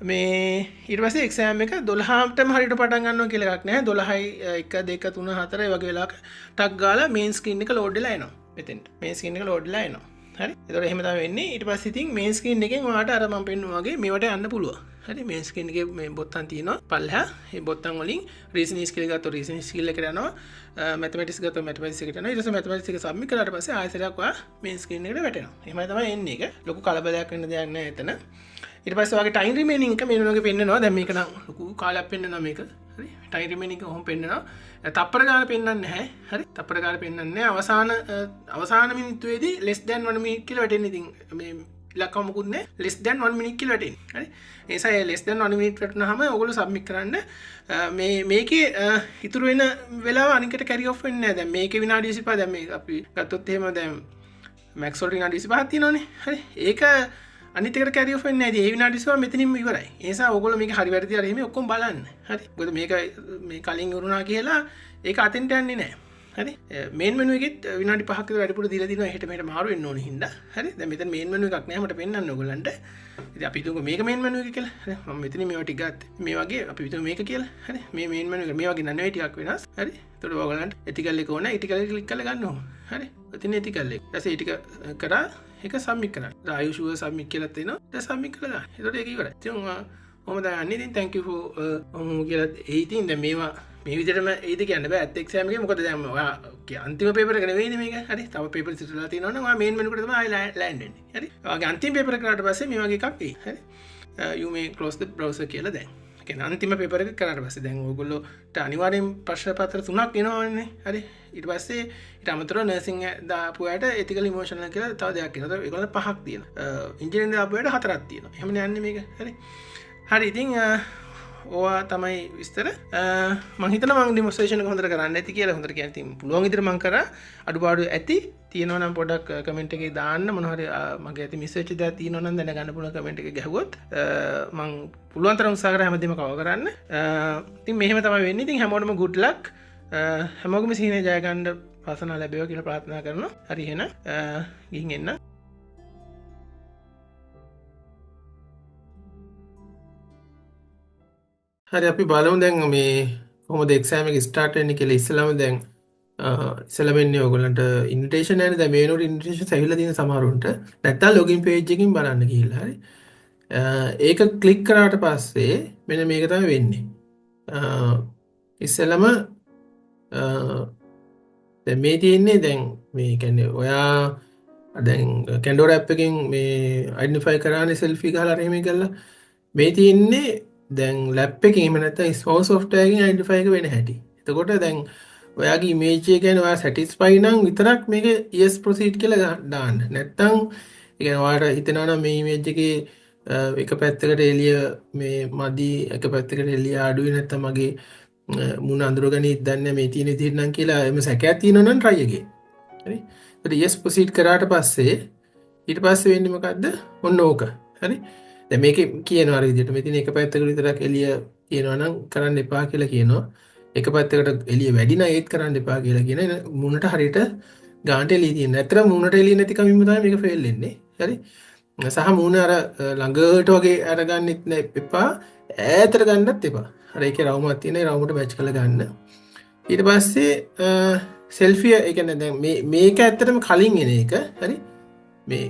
මේ ඊට පස්සේ එක්සෑම් එක 12ටම හරියට පටන් ගන්නවා කියලා එකක් නැහැ. 12යි 1 2 3 4 වගේ වෙලාවක ටක් ගාලා මේන් ස්ක්‍රීන් එක ලෝඩ් වෙලා එනවා. මෙතෙන්ට මේන් ස්ක්‍රීන් එක ලෝඩ් වෙලා එනවා. හරි. ඒතකොට එහෙම තමයි වෙන්නේ. ඊට පස්සේ ඉතින් මේන් ස්ක්‍රීන් එකෙන් ඔයාලට අර මම පෙන්නුවා වගේ මේවට යන්න පුළුවන්. හරි. මේන් ස්ක්‍රීන් එකේ මේ බොත්තම් තියෙනවා. පල්ලෙහා මේ බොත්තම් වලින් රීසනින් ස්කිල් ගත්තොත් රීසනින් ස්කිල් එකට යනවා. මැතමැටික්ස් ගත්තොත් මැතමැටික්ස් එකට යනවා. ඊට පස්සේ මැතමැටික්ස් එක සබ්මිට් කළාට පස්සේ ආයෙසරයක් ඔයා මේන් ස්ක්‍රීන් එකට වැටෙනවා. එහෙමයි තමයි එන්නේ එක. ලොකු කලබලයක් වෙන්න දෙයක් නැහැ එතන. ඊට පස්සේ ඔයාගේ ටයිම් රිමේනින් එක මෙන්න වගේ පෙන්නනවා. දැන් මේක නම් ලොකු කාලයක් පෙන්නනවා මේක. හරි. ටයිම් රිමේනින් එක කොහොම පෙන්නනවා. තප්පර ගාන පෙන්වන්නේ නැහැ. හරි. තප්පර ගාන පෙන්වන්නේ නැහැ. අවසාන මිනිත්තුවේදී less than 1 minute කියලා වැටෙන්නේ. ඉතින් මේ ඉලක්කම මොකුත් නැහැ. less than 1 minute කියලා වැටෙන්නේ. හරි. ඒ නිසා ඒ less than 1 minute වැටුනහම ඔයගොල්ලෝ සබ්මිට් කරන්න මේකේ ඉතුරු වෙන වෙලාව අනිකට carry off වෙන්නේ නැහැ. දැන් මේකේ විනාඩි 25 දැන් මේක අපි ගත්තොත් එහෙම දැන් max වලට විනාඩි 25ක් තියෙනවනේ. හරි. ඒක අනිත් එකට carry off වෙන්නේ නැහැ. ඒ විනාඩි 25 මෙතනින්ම ඉවරයි. ඒ නිසා ඔයගොල්ලෝ මේක හරි වැරදි අර එහෙම ඔක්කොම බලන්න. හරි. මොකද මේක මේ කලින් ඉවරුණා කියලා ඒක අතෙන්ට යන්නේ නැහැ. හරි. මේන් මෙනු එකෙත් විනාඩි 5ක් විතර වැඩිපුර දීලා දිනවා. එහෙට මෙහෙට මාරු වෙන්න ඕනේ හින්දා. හරි. දැන් මෙතන මේන් මෙනු එකක් නැහැ මට පෙන්වන්න ඕගොල්ලන්ට. ඉතින් අපි හිතමුකෝ මේක මේන් මෙනු එක කියලා. හරි. මම මෙතන මේවා ටික ගත්තා. මේ වගේ අපි හිතමු මේක කියලා. හරි. මේ මේන් මෙනු එක මේ වගේ නෙවෙයි ටිකක් වෙනස්. හරි. එතකොට ඔයගොල්ලන්ට එතිකල් එක ඕන. එතිකල් එක ක්ලික් කරලා ගන්න ඕන. හරි. එතන එතිකල් එක. ඊට පස්සේ ටික කරා ඒක සබ්මිට් කරන්න. ආයුෂුව සබ්මිට් කියලා තියෙනවා. ඒක සබ්මිට් කරලා දාන්න. එතකොට ඒක ඉවරයි. ඉතින් ඔහොම දැන් ඉතින් thank you for ඔහොම කියලා ඉතින් දැන් මේවා මේ විදිහටම ඒද කියන්න බෑ ඇත් එක්සෑම් එකේ. මොකද දැන් ඔයා අන්තිම පේපර් එක නෙවෙයිනේ මේක. හරි. තව පේපර් ඉතිරිලා තියෙනවා නම් ඔයා මේන් මෙනු එකට තමයි ආයි ලෑන්ඩ් වෙන්නේ. හරි. ඔයාගේ අන්තිම පේපර් එක කරාට පස්සේ මේ වගේ එකක් එයි. හරි. you may close the browser කියලා දැන්. ඒ කියන්නේ අන්තිම පේපර් එක කරාට පස්සේ දැන් ඔයගොල්ලෝට අනිවාර්යෙන් ප්‍රශ්න පත්‍ර 3ක් එනවනේ. හරි. ඊට පස්සේ ඊට අමතරව නර්සිං දාපු අයට ethical emotional කියලා තව දෙයක් එනවා. ඒගොල්ලෝ 5ක් තියෙනවා. ඉන්ජිනියරින් දාපු අයට 4ක් තියෙනවා. එහෙමනේ යන්නේ මේක. හරි. හරි. ඉතින් ඕවා තමයි විස්තර. මම හිතනවා මම ඩෙමොන්ස්ට්‍රේෂන් එක හොඳට කරන්න ඇති කියලා. හොඳට කියන්නේ ඉතින් පුළුවන් විදිහට මම කරා. අඩුපාඩු ඇති. තියෙනවා නම් පොඩක් කමෙන්ට් එකේ දාන්න. මොනවා හරි මගේ ඇති මිස් වෙච්ච දේවල් තියෙනවා නම් දැනගන්න පුළුවන් කමෙන්ට් එකේ ගැහුවොත් මම පුළුවන් තරම් උත්සාහ කරා හැමදේම කවර් කරන්න. ඉතින් මෙහෙම තමයි වෙන්නේ. ඉතින් හැමෝටම good luck. හැමෝගම සිහිනේ ජය ගන්න වාසනාව ලැබේවා කියලා ප්‍රාර්ථනා කරනවා. හරි එහෙනම් ගිහින් එන්න. හරි අපි බලමු දැන් මේ කොහොමද එක්සෑම් එක ස්ටාර්ට් වෙන්නේ කියලා. ඉස්සෙල්ලාම දැන් ඉස්සෙල්ලා වෙන්නේ ඔයගොල්ලන්ට ඉන්විටේෂන් යන්නේ. දැන් මේනෝට ඉන්විටේෂන් ඇවිල්ලා තියෙන සමහරුන්ට. නැත්තම් ලොගින් පේජ් එකකින් බලන්න ගිහිල්ලා හරි. ඒක ක්ලික් කරාට පස්සේ මෙන්න මේක තමයි වෙන්නේ. ඉස්සෙල්ලාම දැන් මේ තියෙන්නේ දැන් මේ කියන්නේ ඔයා දැන් කැන්ඩෝර ඇප් එකෙන් මේ අයිඩෙන්ටිෆයි කරානේ සෙල්ෆි ගහලා එහෙම කරලා මේ තියෙන්නේ දැන් ලැප් එකකින් එහෙම නැත්නම් ස්මෝල් සොෆ්ට්වෙයාර් එකකින් අයිඩෙන්ටිෆයි එක වෙන හැටි. එතකොට දැන් ඔයාගේ ඉමේජ් එක ගැන ඔයා සැටිස්ෆයි නම් විතරක් මේක yes proceed කියලා දාන්න. නැත්නම් ඒ කියන්නේ ඔයාලට හිතෙනවා නම් මේ ඉමේජ් එකේ එක පැත්තකට එළිය මේ මදි එක පැත්තකට එළිය අඩුයි නැත්නම් මගේ මුණ අඳුරගන්නේ දන්නේ මේ තියෙන විදිහට නම් කියලා එමෙ සැකයක් තියෙනවා නම් try again. හරි. ඊට yes proceed කරාට පස්සේ ඊට පස්සේ වෙන්නේ මොකද්ද? ඔන්න ඕක. හරි. දැන් මේකේ කියනවා අර විදිහට මෙතන එක පැත්තකට විතරක් එළිය කියනවා නම් කරන්න එපා කියලා කියනවා. එක පැත්තකට එළිය වැඩි නම් ඒත් කරන්න එපා කියලා කියන මුණට හරියට ගානට එළිය තියෙන. ඇත්තට මුණට එළිය නැති කමින්ම තමයි මේක ෆේල් වෙන්නේ. හරි. සහ මුණ අර ළඟට වගේ අරගන්නෙත් එපා. ඈතට ගන්නත් එපා. අර ඒකේ රවුමක් තියෙන ඒ රවුමට මැච් කරලා ගන්න. ඊට පස්සේ සෙල්ෆිය ඒ කියන්නේ දැන් මේක ඇත්තටම කලින් එන එක. හරි. මේ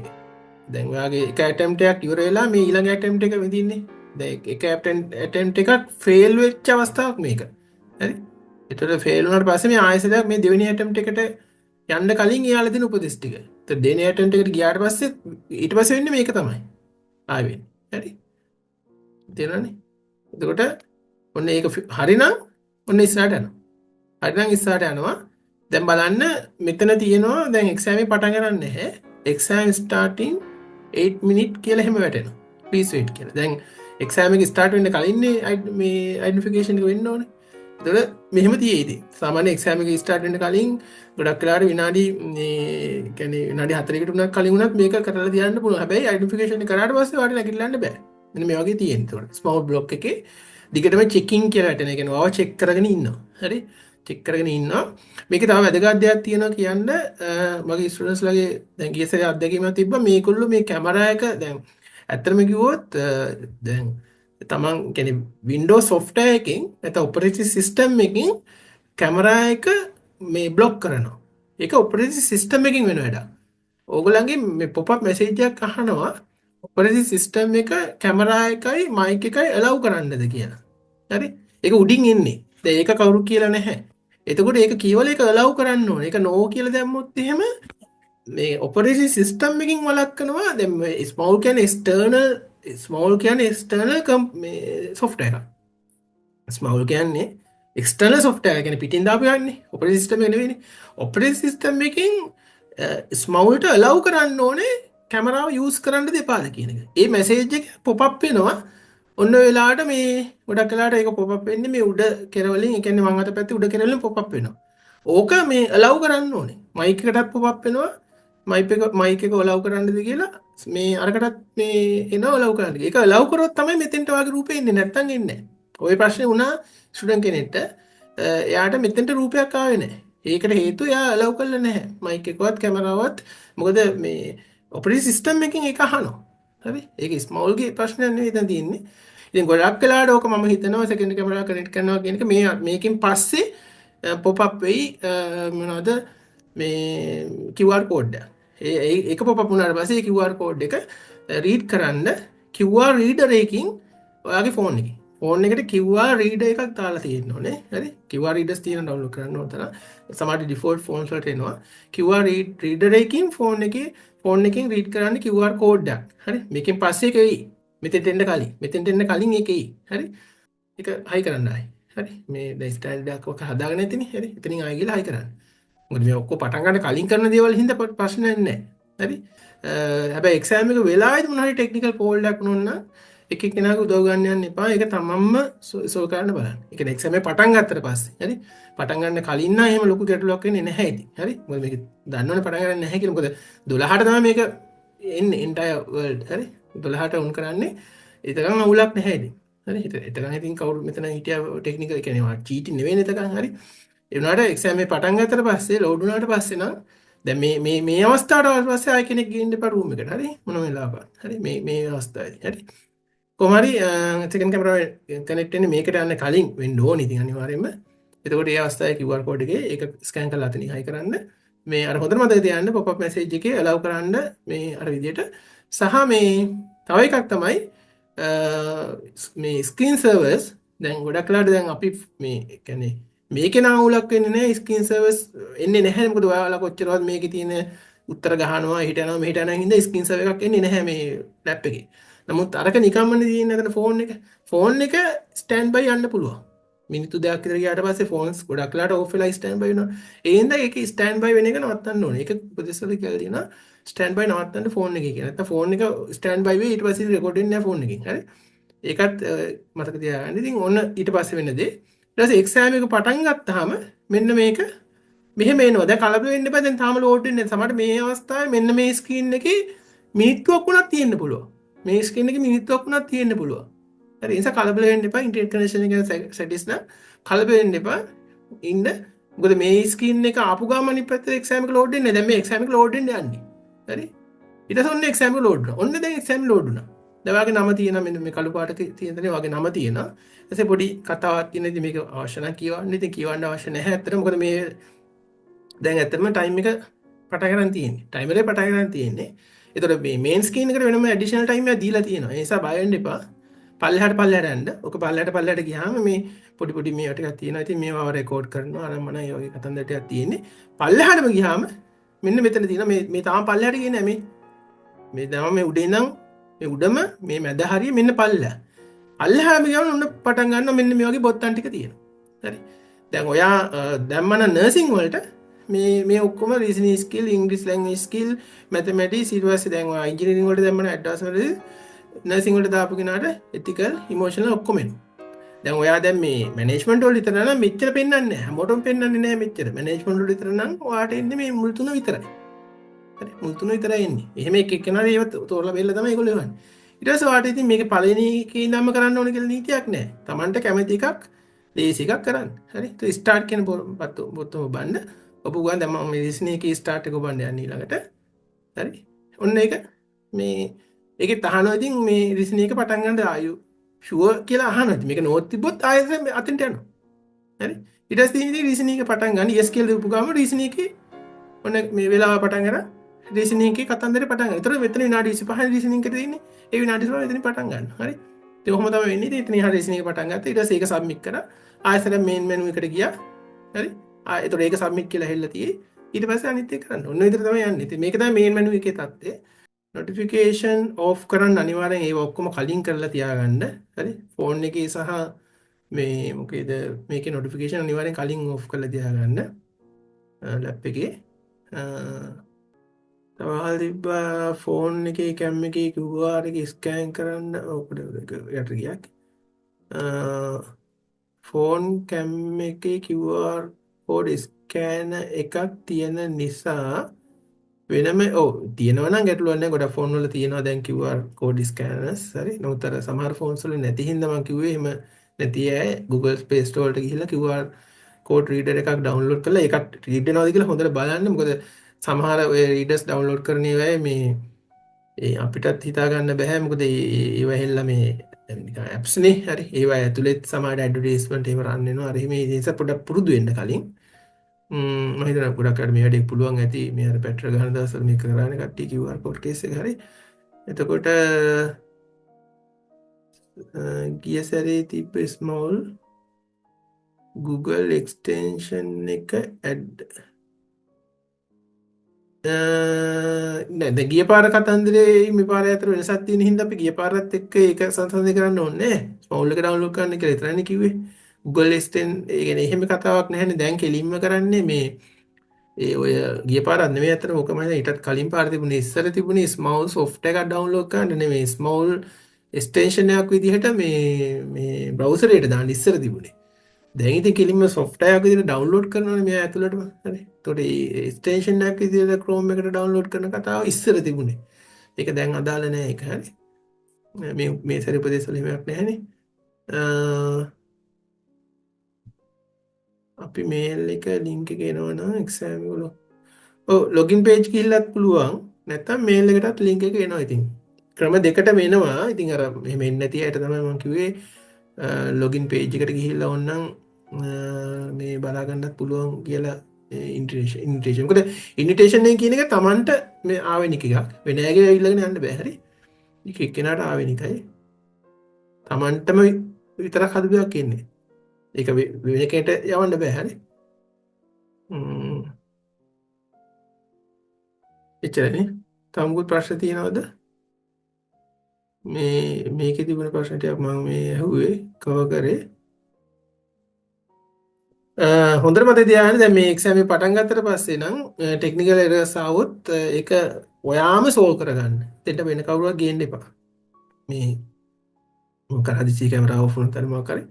දැන් ඔයාගේ එක ඇටෙම්ප්ට් එකක් ඉවර වෙලා මේ ඊළඟ ඇටෙම්ප්ට් එක වෙදින්නේ. දැන් එක ඇටෙම්ප්ට් එකක් ෆේල් වෙච්ච අවස්ථාවක් මේක. හරි. ඒතර ෆේල් වුණාට පස්සේ මේ ආයෙසරයක් මේ දෙවෙනි ඇටෙම්ප්ට් එකට යන්න කලින් එයාලා දෙන උපදෙස් ටික. ඒතර දෙවෙනි ඇටෙම්ප්ට් එකට ගියාට පස්සේ ඊට පස්සේ වෙන්නේ මේක තමයි. ආයෙ වෙන්නේ. හරි. තේරෙනවනේ? එතකොට ඔන්න ඒක හරිනම් ඔන්න ඉස්සරහට යනවා. හරිනම් ඉස්සරහට යනවා. දැන් බලන්න මෙතන තියෙනවා දැන් එක්සෑම් එක පටන් ගන්න නැහැ. exam starting 8 minute කියලා එහෙම වැටෙනවා. please wait කියලා. දැන් exam එක start වෙන්න කලින්නේ මේ identification එක වෙන්න ඕනේ. එතකොට මෙහෙම තියෙයිද? සාමාන්‍ය exam එක start වෙන්න කලින් ගොඩක් වෙලාවට විනාඩි මේ කියන්නේ විනාඩි 4කට උනක් කලින් උනත් මේක කරලා තියන්න පුළුවන්. හැබැයි identification එක කරාට පස්සේ වාට නැගිටලා යන්න බෑ. මෙන්න මේ වගේ තියෙනවා. එතකොට small block එකේ දිගටම checking කියලා වැටෙන. ඒ කියන්නේ ඔයාව check කරගෙන ඉන්නවා. හරි? චෙක් කරගෙන ඉන්නවා. මේකේ තව වැදගත් දෙයක් තියෙනවා කියන්න මගේ ස්ටුඩන්ට්ස් ලගේ දැන් ගිය සැරේ අත්දැකීමක් තිබ්බා මේගොල්ලෝ මේ කැමරා එක දැන් ඇත්තටම කිව්වොත් දැන් තමන් කියන්නේ Windows software එකකින් නැත්නම් operating system එකකින් කැමරා එක මේ බ්ලොක් කරනවා. ඒක operating system එකකින් වෙන වැඩක්. ඕගොල්ලන්ගේ මේ pop-up message එකක් අහනවා operating system එක කැමරා එකයි mic එකයි allow කරන්නද කියලා. හරි? ඒක උඩින් එන්නේ. දැන් ඒක කවුරු කියලා නැහැ. එතකොට ඒක කියවල ඒක allow කරන්න ඕනේ. ඒක no කියලා දැම්මොත් එහෙම මේ operating system එකකින් වළක්වනවා. දැන් මේ small කියන්නේ external මේ software එකක්. ස්මවල් කියන්නේ එක්ස්ටර්නල් software එක කියන්නේ පිටින් දාපු යන්නේ operating system එක නෙවෙයිනේ. operating system එකකින් ස්මවල්ට allow කරන්න ඕනේ කැමරාව use කරන්න දෙපාද කියන එක. ඒ message එක pop up වෙනවා. ඔන්න ඔය වෙලාවට මේ ගොඩක් වෙලාවට ඒක pop up වෙන්නේ මේ උඩ කෙරවලින් ඒ කියන්නේ මං අත පැත්තේ උඩ කෙරවලින් pop up වෙනවා. ඕක මේ allow කරන්න ඕනේ. mic එකටත් pop up වෙනවා. mic එක allow කරන්නද කියලා මේ අරකටත් මේ එනවා allow කරන්න. ඒක allow කරොත් තමයි මෙතෙන්ට වගේ රූපේ එන්නේ නැත්තම් එන්නේ නැහැ. ඔය ප්‍රශ්නේ වුණා ස්ටුඩන්ට් කෙනෙක්ට එයාට මෙතෙන්ට රූපයක් ආවේ නැහැ. ඒකට හේතුව එයා allow කරලා නැහැ. mic එකවත් කැමරාවත් මොකද මේ operating system එකකින් ඒක අහනවා. හරි? ඒක small ගේ ප්‍රශ්නයක් නෙවෙයි දැන් තියෙන්නේ. ඉතින් ගොඩක් වෙලාවට ඕක මම හිතනවා second camera connect කරනවා කියන එක මේකෙන් පස්සේ pop up වෙයි මොනවද මේ QR code එක. ඒක pop up වුණාට පස්සේ ඒ QR code එක read කරන්න QR reader එකකින් ඔයාගේ phone එකේ ෆෝන් එකට QR reader එකක් දාලා තියෙන්න ඕනේ. හරි? QR readers තියෙන download කරන්න ඕන තරම්. සමහර default phones වලට එනවා. QR reader එකකින් phone එකකින් read කරන්න QR code එකක්. හරි? මේකෙන් පස්සේ ඒක එයි. මෙතෙන්ට එන්න කලින් ඒක එයි. හරි? ඒක high කරන්න ආයි. හරි? මේ දැන් style එකක් ඔක හදාගෙන නැතිනේ. හරි? එතනින් ආයි ගිහලා high කරන්න. මොකද මේ ඔක්කොම පටන් ගන්න කලින් කරන දේවල් හින්දා ප්‍රශ්නයක් නැහැ. හරි? හැබැයි exam එක වෙලාවේදී මොන හරි technical fault එකක් වුණොත් එක කෙනාගේ උදව් ගන්න යන්න එපා. ඒක තමන්ම සෝල් කරන්න බලන්න. ඒ කියන්නේ එක්සෑම් එක පටන් ගත්තට පස්සේ, හරි? පටන් ගන්න කලින් නම් එහෙම ලොකු ගැටලුවක් වෙන්නේ නැහැ ඉතින්. හරි? මොකද මේක දන්නවනේ පටන් ගන්න නැහැ කියලා. මොකද 12ට තමයි මේක එන්නේ entire world. හරි? 12ට උන් කරන්නේ. ඒතරම් අවුලක් නැහැ ඉතින්. හරි? ඒතරම් ඉතින් කවුරු මෙතන හිටියා ටෙක්නිකල් ඒ කියන්නේ චීටින් නෙවෙයි නේද හරි? ඒ වුණාට එක්සෑම් එක පටන් ගත්තට පස්සේ ලෝඩ් වුණාට පස්සේ නම් දැන් මේ අවස්ථාවට පස්සේ ආයෙ කෙනෙක් ගිහින් ඉන්න රූම් එකට. හරි? මොන වෙලාවකවත්. හරි? මේ අවස්ථාවේදී. හරි? කොහරි second camera connect වෙන්නේ මේකට යන්න කලින් වෙන්න ඕනේ ඉතින් අනිවාර්යයෙන්ම. එතකොට ඒ අවස්ථාවේ QR code එකේ ඒක ස්කෑන් කරලා අතනින් හයි කරන්න. මේ අර හොඳට මතක තියාගන්න pop up message එකේ allow කරන්න මේ අර විදියට. සහ මේ තව එකක් තමයි මේ screen servers දැන් ගොඩක් වෙලාවට දැන් අපි මේ කියන්නේ මේකේ නම් අවුලක් වෙන්නේ නැහැ screen servers එන්නේ නැහැ මොකද ඔයාලා කොච්චරවත් මේකේ තියෙන උත්තර ගහනවා හිට යනවා මෙහෙට යනවා හින්දා screen server එකක් එන්නේ නැහැ මේ lap එකේ. නමුත් අරක නිකම්මනේ තියෙන අතන ෆෝන් එක ස්ටෑන්ඩ් බයි යන්න පුළුවන්. මිනිත්තු දෙකක් විතර ගියාට පස්සේ ෆෝන්ස් ගොඩක් වෙලාට ඕෆ් වෙලා ස්ටෑන්ඩ් බයි වෙනවා. ඒ හින්දා ඒක ස්ටෑන්ඩ් බයි වෙන එක නවත්තන්න ඕනේ. ඒක උපදෙස්වල කියලා තියෙනවා ස්ටෑන්ඩ් බයි නවත්තන්න ෆෝන් එකේ කියලා. නැත්නම් ෆෝන් එක ස්ටෑන්ඩ් බයි වෙයි ඊට පස්සේ රෙකෝඩ් වෙන්නේ නැහැ ෆෝන් එකෙන්. හරි? ඒකත් මතක තියාගන්න. ඉතින් ඔන්න ඊට පස්සේ වෙන දේ. ඊට පස්සේ එක්සෑම් එක පටන් ගත්තාම මෙන්න මේක මෙහෙම එනවා. දැන් කලබල වෙන්න එපා. දැන් තාම ලෝඩ් වෙන්නේ නැහැ. සමහරට මේ අවස්ථාවේ මෙන්න මේ ස්ක්‍රීන් එකේ මිනිත්තුවක් වුණත් තියෙන්න පුළුවන්. මේ ස්ක්‍රීන් එකේ මිනිත්තුවක් වුණත් තියෙන්න පුළුවන්. හරි? ඒ නිසා කලබල වෙන්න එපා. ඉන්ටර්නෙට් කනෙක්ෂන් එක ගැන සැටිස් නම් කලබල වෙන්න එපා. ඉන්න. මොකද මේ ස්ක්‍රීන් එක ආපු ගමන් අනිත් පැත්තේ එක්සෑම් එක ලෝඩ් වෙන්නේ නැහැ. දැන් මේ එක්සෑම් එක ලෝඩ් වෙන්න යන්නේ. හරි? ඊට පස්සේ ඔන්න එක්සෑම් එක ලෝඩ් වුණා. ඔන්න දැන් එක්සෑම් ලෝඩ් වුණා. දැන් වාගේ නම තියෙනවා මෙන්න මේ කළු පාට තියෙන තැන වාගේ නම තියෙනවා. ඊටසේ පොඩි කතාවක් තියෙන ඉතින් මේක අවශ්‍ය නම් කියවන්න. ඉතින් කියවන්න අවශ්‍ය නැහැ. ඇත්තට මොකද මේ දැන් ඇත්තටම ටයිම් එක පටන් ගන්න තියෙන්නේ. ටයිමර් එක පටන් ගන්න තියෙන්නේ. ඒතකොට මේ මේන් ස්ක්‍රීන් එකට වෙනම ඇඩිෂනල් ටයිම් එකක් දීලා තියෙනවා. ඒ නිසා බය වෙන්න එපා. පල්ලෙහාට යන්න. ඔක පල්ලෙහාට ගියාම මේ පොඩි මේවා ටිකක් තියෙනවා. ඉතින් මේවා රෙකෝඩ් කරනවා. අර මම ඒ වගේ කතන්දර ටිකක් තියෙන්නේ. පල්ලෙහාටම ගියාම මෙන්න මෙතන තියෙනවා මේ තාම පල්ලෙහාට ගියේ නැහැ මේ දැන් මේ උඩේ ඉඳන් මේ උඩම මේ මැද හරිය මෙන්න පල්ලෙහා. පල්ලෙහාටම ගියාම ඔන්න පටන් ගන්නවා මෙන්න මේ වගේ බොත්තම් ටික තියෙනවා. හරි. දැන් ඔයා දැම්මන නර්සින් වලට මේ ඔක්කොම රීසනින් ස්කිල් ඉංග්‍රීසි ලැන්ග්වේජ් ස්කිල් මැතමැටික්ස් ඊට පස්සේ දැන් ඔයා ඉන්ජිනියරින් වලට දැම්මන ඇඩ්වාන්ස් වලදී නර්සින් වලට දාපු කෙනාට එතිකල් ඉමෝෂනල් ඔක්කොම එනවා. දැන් ඔයා දැන් මේ මැනේජ්මන්ට් වල විතර නම් මෙච්චර පෙන්වන්නේ නැහැ. හැමෝටම පෙන්වන්නේ නැහැ මෙච්චර. මැනේජ්මන්ට් වල විතර නම් ඔයාට එන්නේ මේ මුල් තුන විතරයි. හරි මුල් තුන විතරයි එන්නේ. එහෙම එක එක්කෙනාට ඒව තෝරලා බෙල්ල තමයි ඒගොල්ලෝ එවන්නේ. ඊට පස්සේ ඔයාට ඉතින් මේකේ පළවෙනි එකේ ඉඳන්ම කරන්න ඕන කියලා නීතියක් නැහැ. Tamanට කැමති එකක් ලේසි එකක් කරන්න. හරි. તો ස්ටාර්ට් කියන බොත්තම ඔබන්න. ඔබ ගන්න දැන් මම මේ ලිස්නින් එකේ ස්ටාර්ට් එක ඔබන්න යන්නේ ඊළඟට. හරි. ඔන්න ඒක මේ ඒකේ තහනවා ඉතින් මේ ලිස්නින් එක පටන් ගන්න ආයු ෂුවර් කියලා අහනවා. ඉතින් මේක නෝට් තිබ්බොත් ආයෙත් අතෙන්ට යනවා. හරි. ඊට පස්සේ ඉතින් ලිස්නින් එක පටන් ගන්න yes කියලා දාපු ගාම ලිස්නින් එකේ ඔන්න මේ වෙලාව පටන් අරන් ලිසනින් එකේ කතන්දරේ පටන් ගන්න. ඒතර මෙතන විනාඩි 25 ලිසනින් එකට තියෙන්නේ. ඒ විනාඩි 25 මෙතනින් පටන් ගන්න. හරි. ඉතින් කොහොම තමයි වෙන්නේ. ඉතින් එතන ලිසනින් එක පටන් ගත්තා. ඊට පස්සේ ඒක සබ්මිට් කරා. ආයෙත් මේන් මෙනු එකට ගියා. හරි. ඒතර ඒක සබ්මිට් කියලා හෙල්ලලා තියෙයි. ඊට පස්සේ අනිත් එක කරන්න. ඔන්න විතර තමයි යන්නේ. ඉතින් මේක තමයි මේන් මෙනු එකේ තත්ත්වය. නොටිෆිකේෂන් ඕෆ් කරන්න අනිවාර්යෙන් ඒව ඔක්කොම කලින් කරලා තියාගන්න. හරි. ෆෝන් එකේ සහ මේ මොකේද මේකේ නොටිෆිකේෂන් අනිවාර්යෙන් කලින් ඕෆ් කරලා තියාගන්න. ලැප් එකේ තවල් තිබ්බා ෆෝන් එකේ කැම් එකේ QR එක ස්කෑන් කරන්න ඔකට යට ගියක් ෆෝන් කැම් එකේ QR කෝඩ් ස්කෑන එකක් තියෙන නිසා වෙනම තියෙනවා නම් ගැටලුවක් නැහැ. ගොඩක් ෆෝන් වල තියෙනවා දැන් QR කෝඩ් ස්කෑනර්ස්. හරි. නමුත් අර සමහර ෆෝන්ස් වල නැති හින්දා මම කිව්වේ එහෙම නැති අය Google Play Store වලට ගිහිල්ලා QR කෝඩ් රීඩර් එකක් ඩවුන්ලෝඩ් කරලා ඒකත් රීඩ් වෙනවද කියලා හොඳට බලන්න. මොකද සමහර ඔය රීඩර්ස් ඩවුන්ලෝඩ් කරන ඒවායේ මේ අපිටත් හිතා ගන්න බෑ. මොකද ඒවා හෙල්ලා මේ නිකන් ඇප්ස් නේ. හරි. ඒවා ඇතුළෙත් සමහර ඇඩ්වර්ටයිස්මන්ට් එහෙම රන් වෙනවා. අර එහෙම ඒ නිසා පොඩ්ඩක් පුරුදු වෙන්න කලින් මම හිතනවා ගොඩක් අය මේ වැඩේ පුළුවන් ඇති. මේ අර පැට්‍රල් ගන්න දවස්වල මේක කරානේ කට්ටිය QR කෝඩ් කේස් එක. හරි. එතකොට ගිය සැරේ තිබ්බ ස්මෝල් Google extension එක ඇඩ් නෑ දැන් ගිය පාර කතන්දරේ මේ පාර අතර වෙනසක් තියෙන හින්දා අපි ගිය පාරත් එක්ක ඒක සංසන්දනය කරන්න ඕනේ නෑ. ස්මෝල් එක ඩවුන්ලෝඩ් කරන්න කියලා විතරනේ කිව්වේ. Google extend ඒ කියන්නේ එහෙම කතාවක් නැහැනේ. දැන් කෙලින්ම කරන්නේ මේ ඒ ඔය ගිය පාරක් නෙමෙයි අතර මොකම නේද ඊටත් කලින් පාර තිබුණේ ඉස්සර තිබුණේ ස්මෝල් software එකක් ඩවුන්ලෝඩ් කරන්න නෙමෙයි ස්මෝල් extension එකක් විදිහට මේ බ්‍රවුසර් එකට දාන්න ඉස්සර තිබුණේ. දැන් ඉතින් කෙලින්ම software එකක් විදිහට ඩවුන්ලෝඩ් කරනවානේ මෙයා ඇතුළටම. හරි. ඒතකොට මේ extension එකක් විදිහට Chrome එකට ඩවුන්ලෝඩ් කරන කතාව ඉස්සර තිබුණේ. ඒක දැන් අදාළ නෑ ඒක. හරි. මේ සැරේ උපදේශ වල එහෙමයක් නැහැනේ. අපි මේල් එක ලින්ක් එක එනවනම් එක්සෑම් වල ලොගින් පේජ් ගිහිල්ලත් පුළුවන්. නැත්නම් මේල් එකටත් ලින්ක් එක එනවා. ඉතින් ක්‍රම දෙකටම එනවා. ඉතින් අර එහෙම එන්නේ නැති අයට තමයි මම කිව්වේ ලොගින් පේජ් එකට ගිහිල්ලා ඕනනම් මේ බලා ගන්නත් පුළුවන් කියලා ඉන්විටේෂන්. මොකද ඉන්විටේෂන් එක කියන එක Tamanට මේ ආවෙනික එකක්. වෙන අයගේ ඇවිල්ලාගෙන යන්න බෑ. හරි. ඒක එක්කෙනාට ආවෙනිකයි. Tamanටම විතරක් හදුවක් ඉන්නේ. ඒක වෙන කෙනෙක්ට යවන්න බෑ. හරි. එච්චරනේ. තව මොකද ප්‍රශ්න තියෙනවද? මේකේ තිබුණ ප්‍රශ්න ටිකක් මම මේ ඇහුවේ කවර් කරේ. හොඳට මතක තියාගන්න දැන් මේ එක්සෑම් එක පටන් ගත්තට පස්සේ නම් ටෙක්නිකල් එරර්ස් ආවොත් ඒක ඔයාම සෝල්ව් කරගන්න. දෙන්න වෙන කවුරුවත් ගේන්න එපා. මේ මොකක් හදිසි කැමරාව ඔෆ් වුණත් මොකක් හරි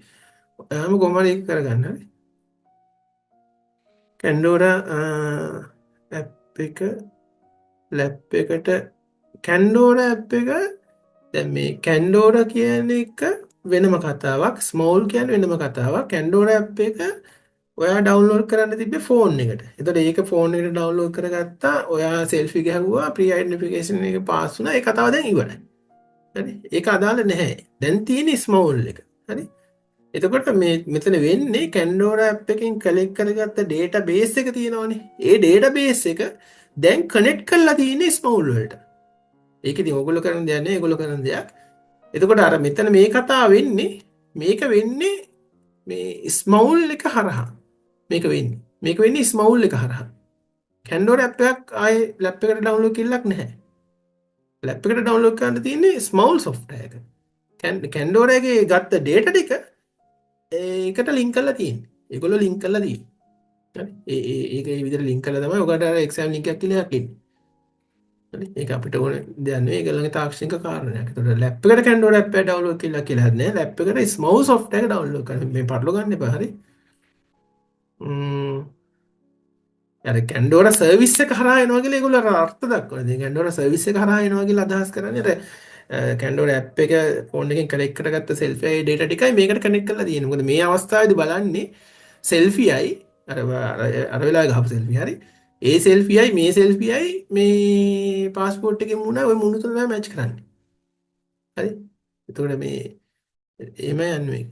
ඔයාම කොහොම හරි ඒක කරගන්න. හරි. කැන්ඩෝරා ඇප් එක ලැප් එකට කැන්ඩෝරා ඇප් එක දැන් මේ කැන්ඩෝරා කියන එක වෙනම කතාවක්. ස්මෝල් කියන්නේ වෙනම කතාවක්. කැන්ඩෝරා ඇප් එක ඔයා ඩවුන්ලෝඩ් කරන්න තිබ්බේ ෆෝන් එකට. එතකොට ඒක ෆෝන් එකට ඩවුන්ලෝඩ් කරගත්තා. ඔයා සෙල්ෆි ගහුවා, ප්‍රී අයිඩෙන්ටිෆිකේෂන් එක පාස් වුණා. ඒ කතාව දැන් ඉවරයි. හරි. ඒක අදාළ නැහැ. දැන් තියෙන්නේ ස්මෝල් එක. හරි. එතකොට මේ මෙතන වෙන්නේ කැන්ඩෝරා ඇප් එකෙන් කලෙක්ට් කරගත්ත ඩේටාබේස් එක තියෙනවනේ. ඒ ඩේටාබේස් එක දැන් කනෙක්ට් කරලා තියෙන්නේ ස්මෝල් වලට. ඒක ඉතින් ඕගොල්ලෝ කරන දෙයක් නෙවෙයි. ඒගොල්ලෝ කරන දෙයක්. එතකොට අර මෙතන මේ කතාව වෙන්නේ මේක වෙන්නේ මේ ස්මෝල් එක හරහා. මේක වෙන්නේ ස්මෝල් එක හරහා. කැන්ඩෝරා ඇප් එකක් ආයේ ලැප් එකට ඩවුන්ලෝඩ් කිල්ලක් නැහැ. ලැප් එකට ඩවුන්ලෝඩ් කරන්න තියෙන්නේ ස්මෝල් software එක. කැන්ඩෝරා එකේ ගත්ත data ටික ඒකට ලින්ක් කරලා තියෙන්නේ. ඒගොල්ලෝ ලින්ක් කරලා තියෙන්නේ. හරි. ඒක ඒ විදිහට ලින්ක් කරලා තමයි ඔකට අර එක්සෑම් ලින්ක් එකක් කියලා එකක් එන්නේ. හරි. ඒක අපිට ඕන දෙයක් නෙවෙයි. ඒගොල්ලන්ගේ තාක්ෂණික කාරණයක්. ඒතකොට ලැප් එකට කැන්ඩෝරා ඇප් එක ඩවුන්ලෝඩ් කියලා නැහැ. ලැප් එකට ස්මෝල් software එක ඩවුන්ලෝඩ් කරන්න. මේ පටලවා ගන්න එපා. හරි. අර කැන්ඩෝරා සර්විස් එක හරහා එනවා කියලා ඒගොල්ලෝ අර්ථ දක්වනවා. ඉතින් කැන්ඩෝරා සර්විස් එක හරහා එනවා කියලා අදහස් කරන්නේ අර කැන්ඩෝර ඇප් එක ෆෝන් එකෙන් කනෙක්ට් කරගත්ත සෙල්ෆි ඩේටා ටිකයි මේකට කනෙක්ට් කරලා තියෙන්නේ. මොකද මේ අවස්ථාවේදී බලන්නේ සෙල්ෆියයි අර වෙලාවේ ගහපු සෙල්ෆි හරි. ඒ සෙල්ෆියයි මේ සෙල්ෆියයි මේ පාස්පෝර්ට් එකේ මුණ ඔය මුණු තුන මැච් කරන්නේ. හරි. එතකොට මේ එහෙම යන්නේ.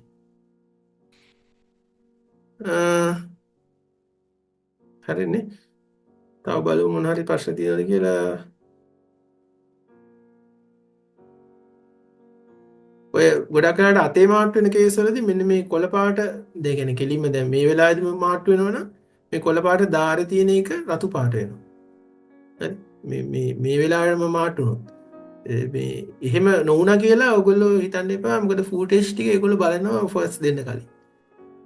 හරිනේ. තව බලමු මොන හරි ප්‍රශ්න තියෙනවද කියලා. ඔය ගොඩක් වෙලාවට අතේ මාට්ටු වෙන කේස් වලදී මෙන්න මේ කොළ පාට දෙ කියන්නේ කෙලින්ම දැන් මේ වෙලාවේදී මාට්ටු වෙනවනම් මේ කොළ පාට දාරේ තියෙන එක රතු පාට වෙනවා. හරි. මේ වෙලාවෙම මාට්ටු වුණොත් මේ එහෙම නොවුණා කියලා ඔයගොල්ලෝ හිතන්න එපා. මොකද ෆූටේජ් ටික ඒගොල්ලෝ බලනවා ෆස්ට් දෙන්න කලින්.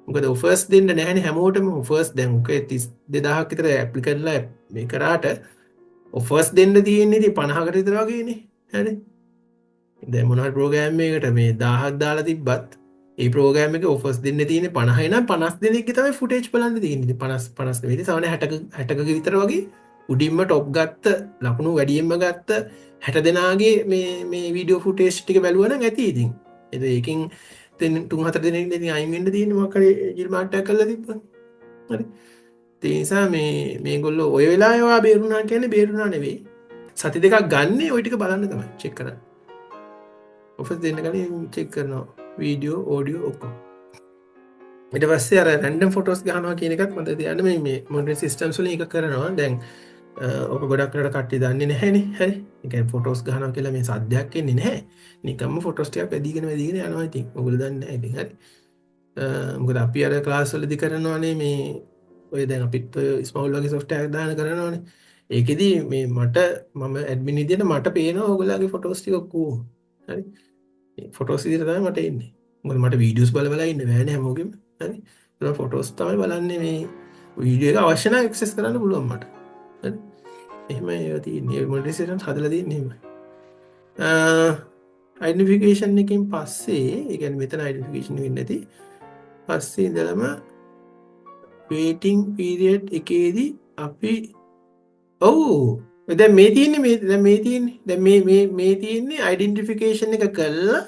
මොකද ෆස්ට් දෙන්න නැහැනේ හැමෝටම ෆස්ට් දැන් ඔකේ 32000ක් විතර ඇප්ලි කරලා මේ කරාට ෆස්ට් දෙන්න තියෙන්නේ ඉතින් 50කට විතර වගේනේ. හරි. දැන් මොනවා ප්‍රෝග්‍රෑම් එකකට මේ 1000ක් දාලා තිබ්බත් ඒ ප්‍රෝග්‍රෑම් එකේ ඔෆර්ස් දෙන්න තියෙන්නේ 50 නම් 50 දෙනෙක්ගේ තමයි ෆුටේජ් බලන්න තියෙන්නේ. ඉතින් 50 නෙවෙයි සාමාන්‍ය 60ක විතර වගේ උඩින්ම টොප් ගත්ත ලකුණු වැඩියෙන්ම ගත්ත 60 දෙනාගේ මේ වීඩියෝ ෆුටේජ් ටික බැලුවා නම් ඇති ඉතින්. ඒකෙන් 3-4 දෙනෙක් ඉතින් අයින් වෙන්න තියෙන්නේ මොකක් හරි ජිල්මාට්ටයක් කරලා තිබ්බා. හරි. ඒ නිසා මේගොල්ලෝ ඔය වෙලාවේ වා බේරුණා කියන්නේ බේරුණා නෙවෙයි. සති දෙකක් ගන්න ඔය ටික බලන්න තමයි චෙක් කරන්න. ඔෆස් දෙන්න කලින් චෙක් කරනවා වීඩියෝ ඕඩියෝ ඔක්කොම. ඊට පස්සේ අර රැන්ඩම් ෆොටෝස් ගහනවා කියන එකත් මතක තියාගන්න. මේ මොඩර්න් සිස්ටම්ස් වලින් එක කරනවා. දැන් ඔක ගොඩක් වෙලාවට කට්ටිය දන්නේ නැහැනේ. හරි. ඒ කියන්නේ ෆොටෝස් ගහනවා කියලා මේ සද්දයක් එන්නේ නැහැ. නිකම්ම ෆොටෝස් ටිකක් වැඩිගෙන යනවා ඉතින්. ඔයගොල්ලෝ දන්නේ නැහැ ඉතින්. හරි. මොකද අපි අර ක්ලාස් වලදී කරනවානේ මේ ඔය දැන් අපිත් ස්මෝල් වගේ සොෆ්ට්වෙයාර් දාන කරනවානේ. ඒකෙදි මේ මම ඇඩ්මින් විදියට මට පේනවා ඔයගොල්ලෝගේ ෆොටෝස් ටික ඔක්කොම. හරි. ෆොටෝස් විදිහට තමයි මට එන්නේ. මොකද මට වීඩියෝස් බල ඉන්න බෑනේ හැමෝගෙම. හරි. ඒක ෆොටෝස් තමයි බලන්නේ මේ වීඩියෝ එක අවශ්‍ය නම් ඇක්සස් කරන්න පුළුවන් මට. හරි. එහෙමයි ඒවා තියෙන්නේ. මොනිටයිසේෂන් හදලා තියෙන්නේ එහෙමයි. අයිඩෙන්ටිෆිකේෂන් එකෙන් පස්සේ ඒ කියන්නේ මෙතන අයිඩෙන්ටිෆිකේෂන් වෙන්නේ නැති පස්සේ ඉඳලම වේටිං පීරියඩ් එකේදී අපි දැන් මේ තියෙන්නේ අයිඩෙන්ටිෆිකේෂන් එක කළා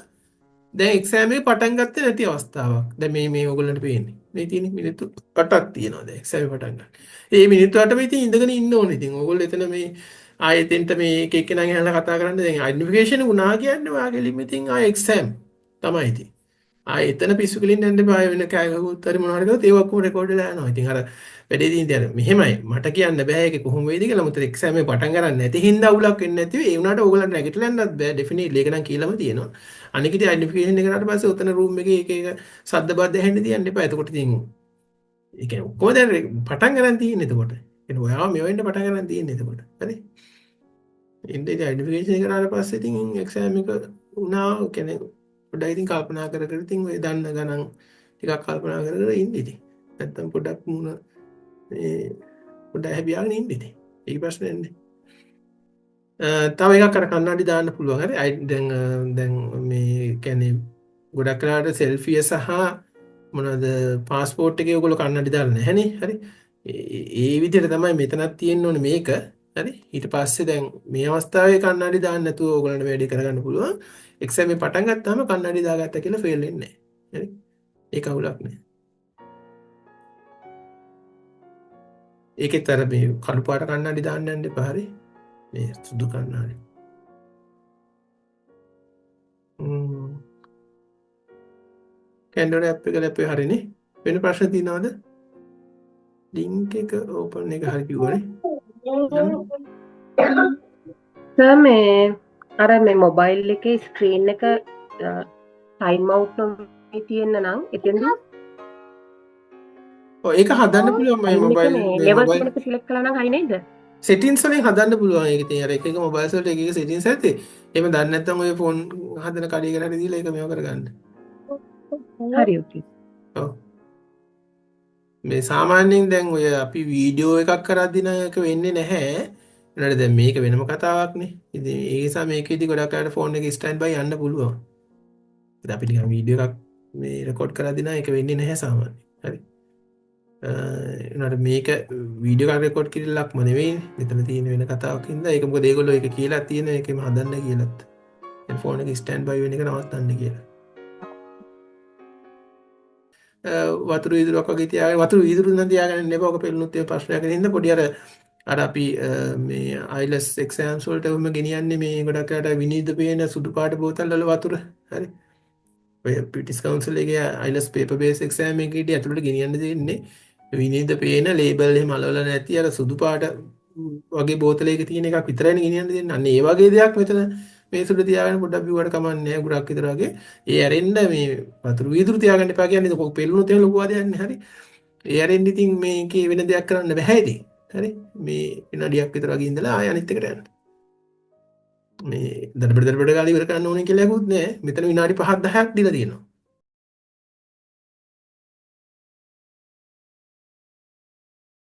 දැන් එක්සෑම් එක පටන් ගත්තේ නැති අවස්ථාවක්. දැන් මේ ඔයගොල්ලන්ට පේන්නේ. මේ තියෙන්නේ මිනිත්තු 8ක් තියෙනවා දැන් එක්සෑම් පටන් ගන්න. මේ මිනිත්තු 8 මේ ඉතින් ඉඳගෙන ඉන්න ඕනේ. ඉතින් ඔයගොල්ලෝ එතන මේ ආයෙතෙන්ට මේ එක එක්කෙනාගෙන් අහලා කතා කරන්න දැන් අයිඩෙන්ටිෆිකේෂන් උනා කියන්නේ ඔයාගේ ලිමිටින් ආයෙ එක්සෑම් තමයි ඉතින්. ආයෙ එතන පිස්සු කෙලින්න යන්න බෑ වෙන කෑගහුවත් හරි මොනවා හරි කරොත් ඒක ඔක්කොම රෙකෝඩ් වෙලා යනවා. ඉතින් අර වැඩේ තියෙන්නේ මෙහෙමයි මට කියන්න බෑ ඒක කොහොම වෙයිද කියලා. මොකද එක්සෑම් එක පටන් ගන්න නැති හින්දා අවුලක් වෙන්නේ නැතිව ඒ වුණාට ඕගොල්ලන්ට නැගිටලා යන්නත් බෑ. ඩෙෆිනිට්ලි ඒක නම් කියලාම තියෙනවා. අනික ඉතින් අයිඩෙන්ටිෆිකේෂන් එක කරාට පස්සේ උතන රූම් එකේ එක සද්ද බද්ද ඇහෙන්න තියන්න එපා. එතකොට ඉතින් ඒ කියන්නේ ඔක්කොම දැන් පටන් ගන්න තියෙන්නේ එතකොට. එන ඔයාව මේ වෙන්න පටන් ගන්න තියෙන්නේ එතකොට. හරි. ඉතින් අයිඩෙන්ටිෆිකේෂන් එක කරාට පස්සේ ඉතින් එක්සෑම් එක උනා කියන්නේ පොඩ්ඩක් ඉතින් කල්පනා කර කර ඉතින් ඔය දන්න ගණන් ටිකක් කල්පනා කර කර ඉන්න ඉතින්. නැත්තම් පොඩ්ඩක් මුණ මේ පොඩ්ඩක් හැබියාගෙන ඉන්න ඉතින්. ඒක ප්‍රශ්නයක් නෑ. තව එකක් අර කන්නඩි දාන්න පුළුවන්. හරි. දැන් මේ කියන්නේ ගොඩක් වෙලාවට සෙල්ෆිය සහ මොනවද පාස්පෝර්ට් එකේ ඔයගොල්ලෝ කන්නඩි දාලා නැහනේ. හරි. ඒ විදිහට තමයි මෙතනත් තියෙන්න ඕනේ මේක. හරි. ඊට පස්සේ දැන් මේ අවස්ථාවේ කන්නඩි දාන්න නැතුව ඔයගොල්ලන්ට වැඩි කරගන්න පුළුවන්. එක්සෑම් එක පටන් ගත්තාම කන්නඩි දාගත්තා කියලා ෆේල් වෙන්නේ නැහැ. හරි. ඒක අවුලක් නෑ. ඒකෙත් අර මේ කළු පාට කන්නඩි දාන්න යන්න එපා. හරි. මේ සුදු කන්නඩි. කැන්ඩෝර ඇප් එක ලැපේ හරිනේ. වෙන ප්‍රශ්න තියෙනවද? ලින්ක් එක ඕපන් එක හරි කිව්වනේ. සර් මේ අර මේ මොබයිල් එකේ ස්ක්‍රීන් එක ටයිම් අවුට් නොවී තියෙන්න නම් එතෙන්දී ඔය ඒක හදන්න පුළුවන් මේ මොබයිල් ලෙවල් එක සිලෙක්ට් කළා නම් හරි නේද? සෙටින්ස් වලින් හදන්න පුළුවන්. ඒක ඉතින් අර එක එක මොබයිල්ස් වලට එක එක සෙටින්ස් ඇති. එහෙම දන්නේ නැත්නම් ඔය ෆෝන් හදන කඩේකට හරි දීලා ඒක මේව කරගන්න. හරි ඕකේ. ඔව්. මේ සාමාන්‍යයෙන් දැන් ඔය අපි වීඩියෝ එකක් කරද්දී නම් ඒක වෙන්නේ නැහැ. ඒනට දැන් මේක වෙනම කතාවක්නේ. ඉතින් ඒ නිසා මේකෙදි ගොඩක් අයට ෆෝන් එක ස්ටෑන්ඩ් බයි යන්න පුළුවන්. ඉතින් අපි නිකන් වීඩියෝ එකක් මේ රෙකෝඩ් කරද්දී නම් ඒක වෙන්නේ නැහැ සාමාන්‍යයෙන්. හරි. ඒනට මේක වීඩියෝ එකක් රෙකෝඩ් කිරිල්ලක්ම නෙවෙයි. මෙතන තියෙන වෙන කතාවක් හින්දා ඒක මොකද ඒගොල්ලෝ ඒක කියලා තියෙන එකෙම හදන්න කියලාත්. ෆෝන් එක ස්ටෑන්ඩ් බයි වෙන එක නවත්තන්න කියලා. වතුර වීදුරුවක් වගේ තියාගෙන වතුර වීදුරු නම් තියාගෙන ඉන්න එපා. ඔක පෙළුණුත් ඒ ප්‍රශ්නයක් ඉන්න පොඩි අර අපි මේ IELTS එක්සෑම්ස් වලට උම ගෙනියන්නේ මේ ගොඩක් අයට විනීත පේන සුදු පාට බෝතල් වල වතුර. හරි. ඔය බ්‍රිටිෂ් කවුන්සිල් එකේ IELTS paper based exam එකේදී ඇතුළට ගෙනියන්න දෙන්නේ විනීත පේන ලේබල් එහෙම අලවලා නැති අර සුදු පාට වගේ බෝතලයක තියෙන එකක් විතරයිනේ ගෙනියන්න දෙන්නේ. අන්න ඒ වගේ දෙයක් මෙතන මේ සුදු තියාගෙන පොඩ්ඩක් බිව්වට කමන්නේ නැහැ. ගුරක් විතර වගේ. ඒ ඇරෙන්න මේ වතුර වීදුරු තියාගන්න එපා කියන්නේ කො පෙළුණුත් එහෙම ලොකු ආදයක් නැහැ. හරි. ඒ ඇරෙන්න ඉතින් මේකේ වෙන දෙයක් කරන්න බෑ ඉතින්. හරි. මේ විනාඩියක් විතර වගේ ඉඳලා ආය අනිත් එකට යන්න. මේ දඩබඩ ගාලා ඉවර කරන්න ඕනේ කියලා යකුත් නෑ. මෙතන විනාඩි 5ක් 10ක් දීලා තියෙනවා.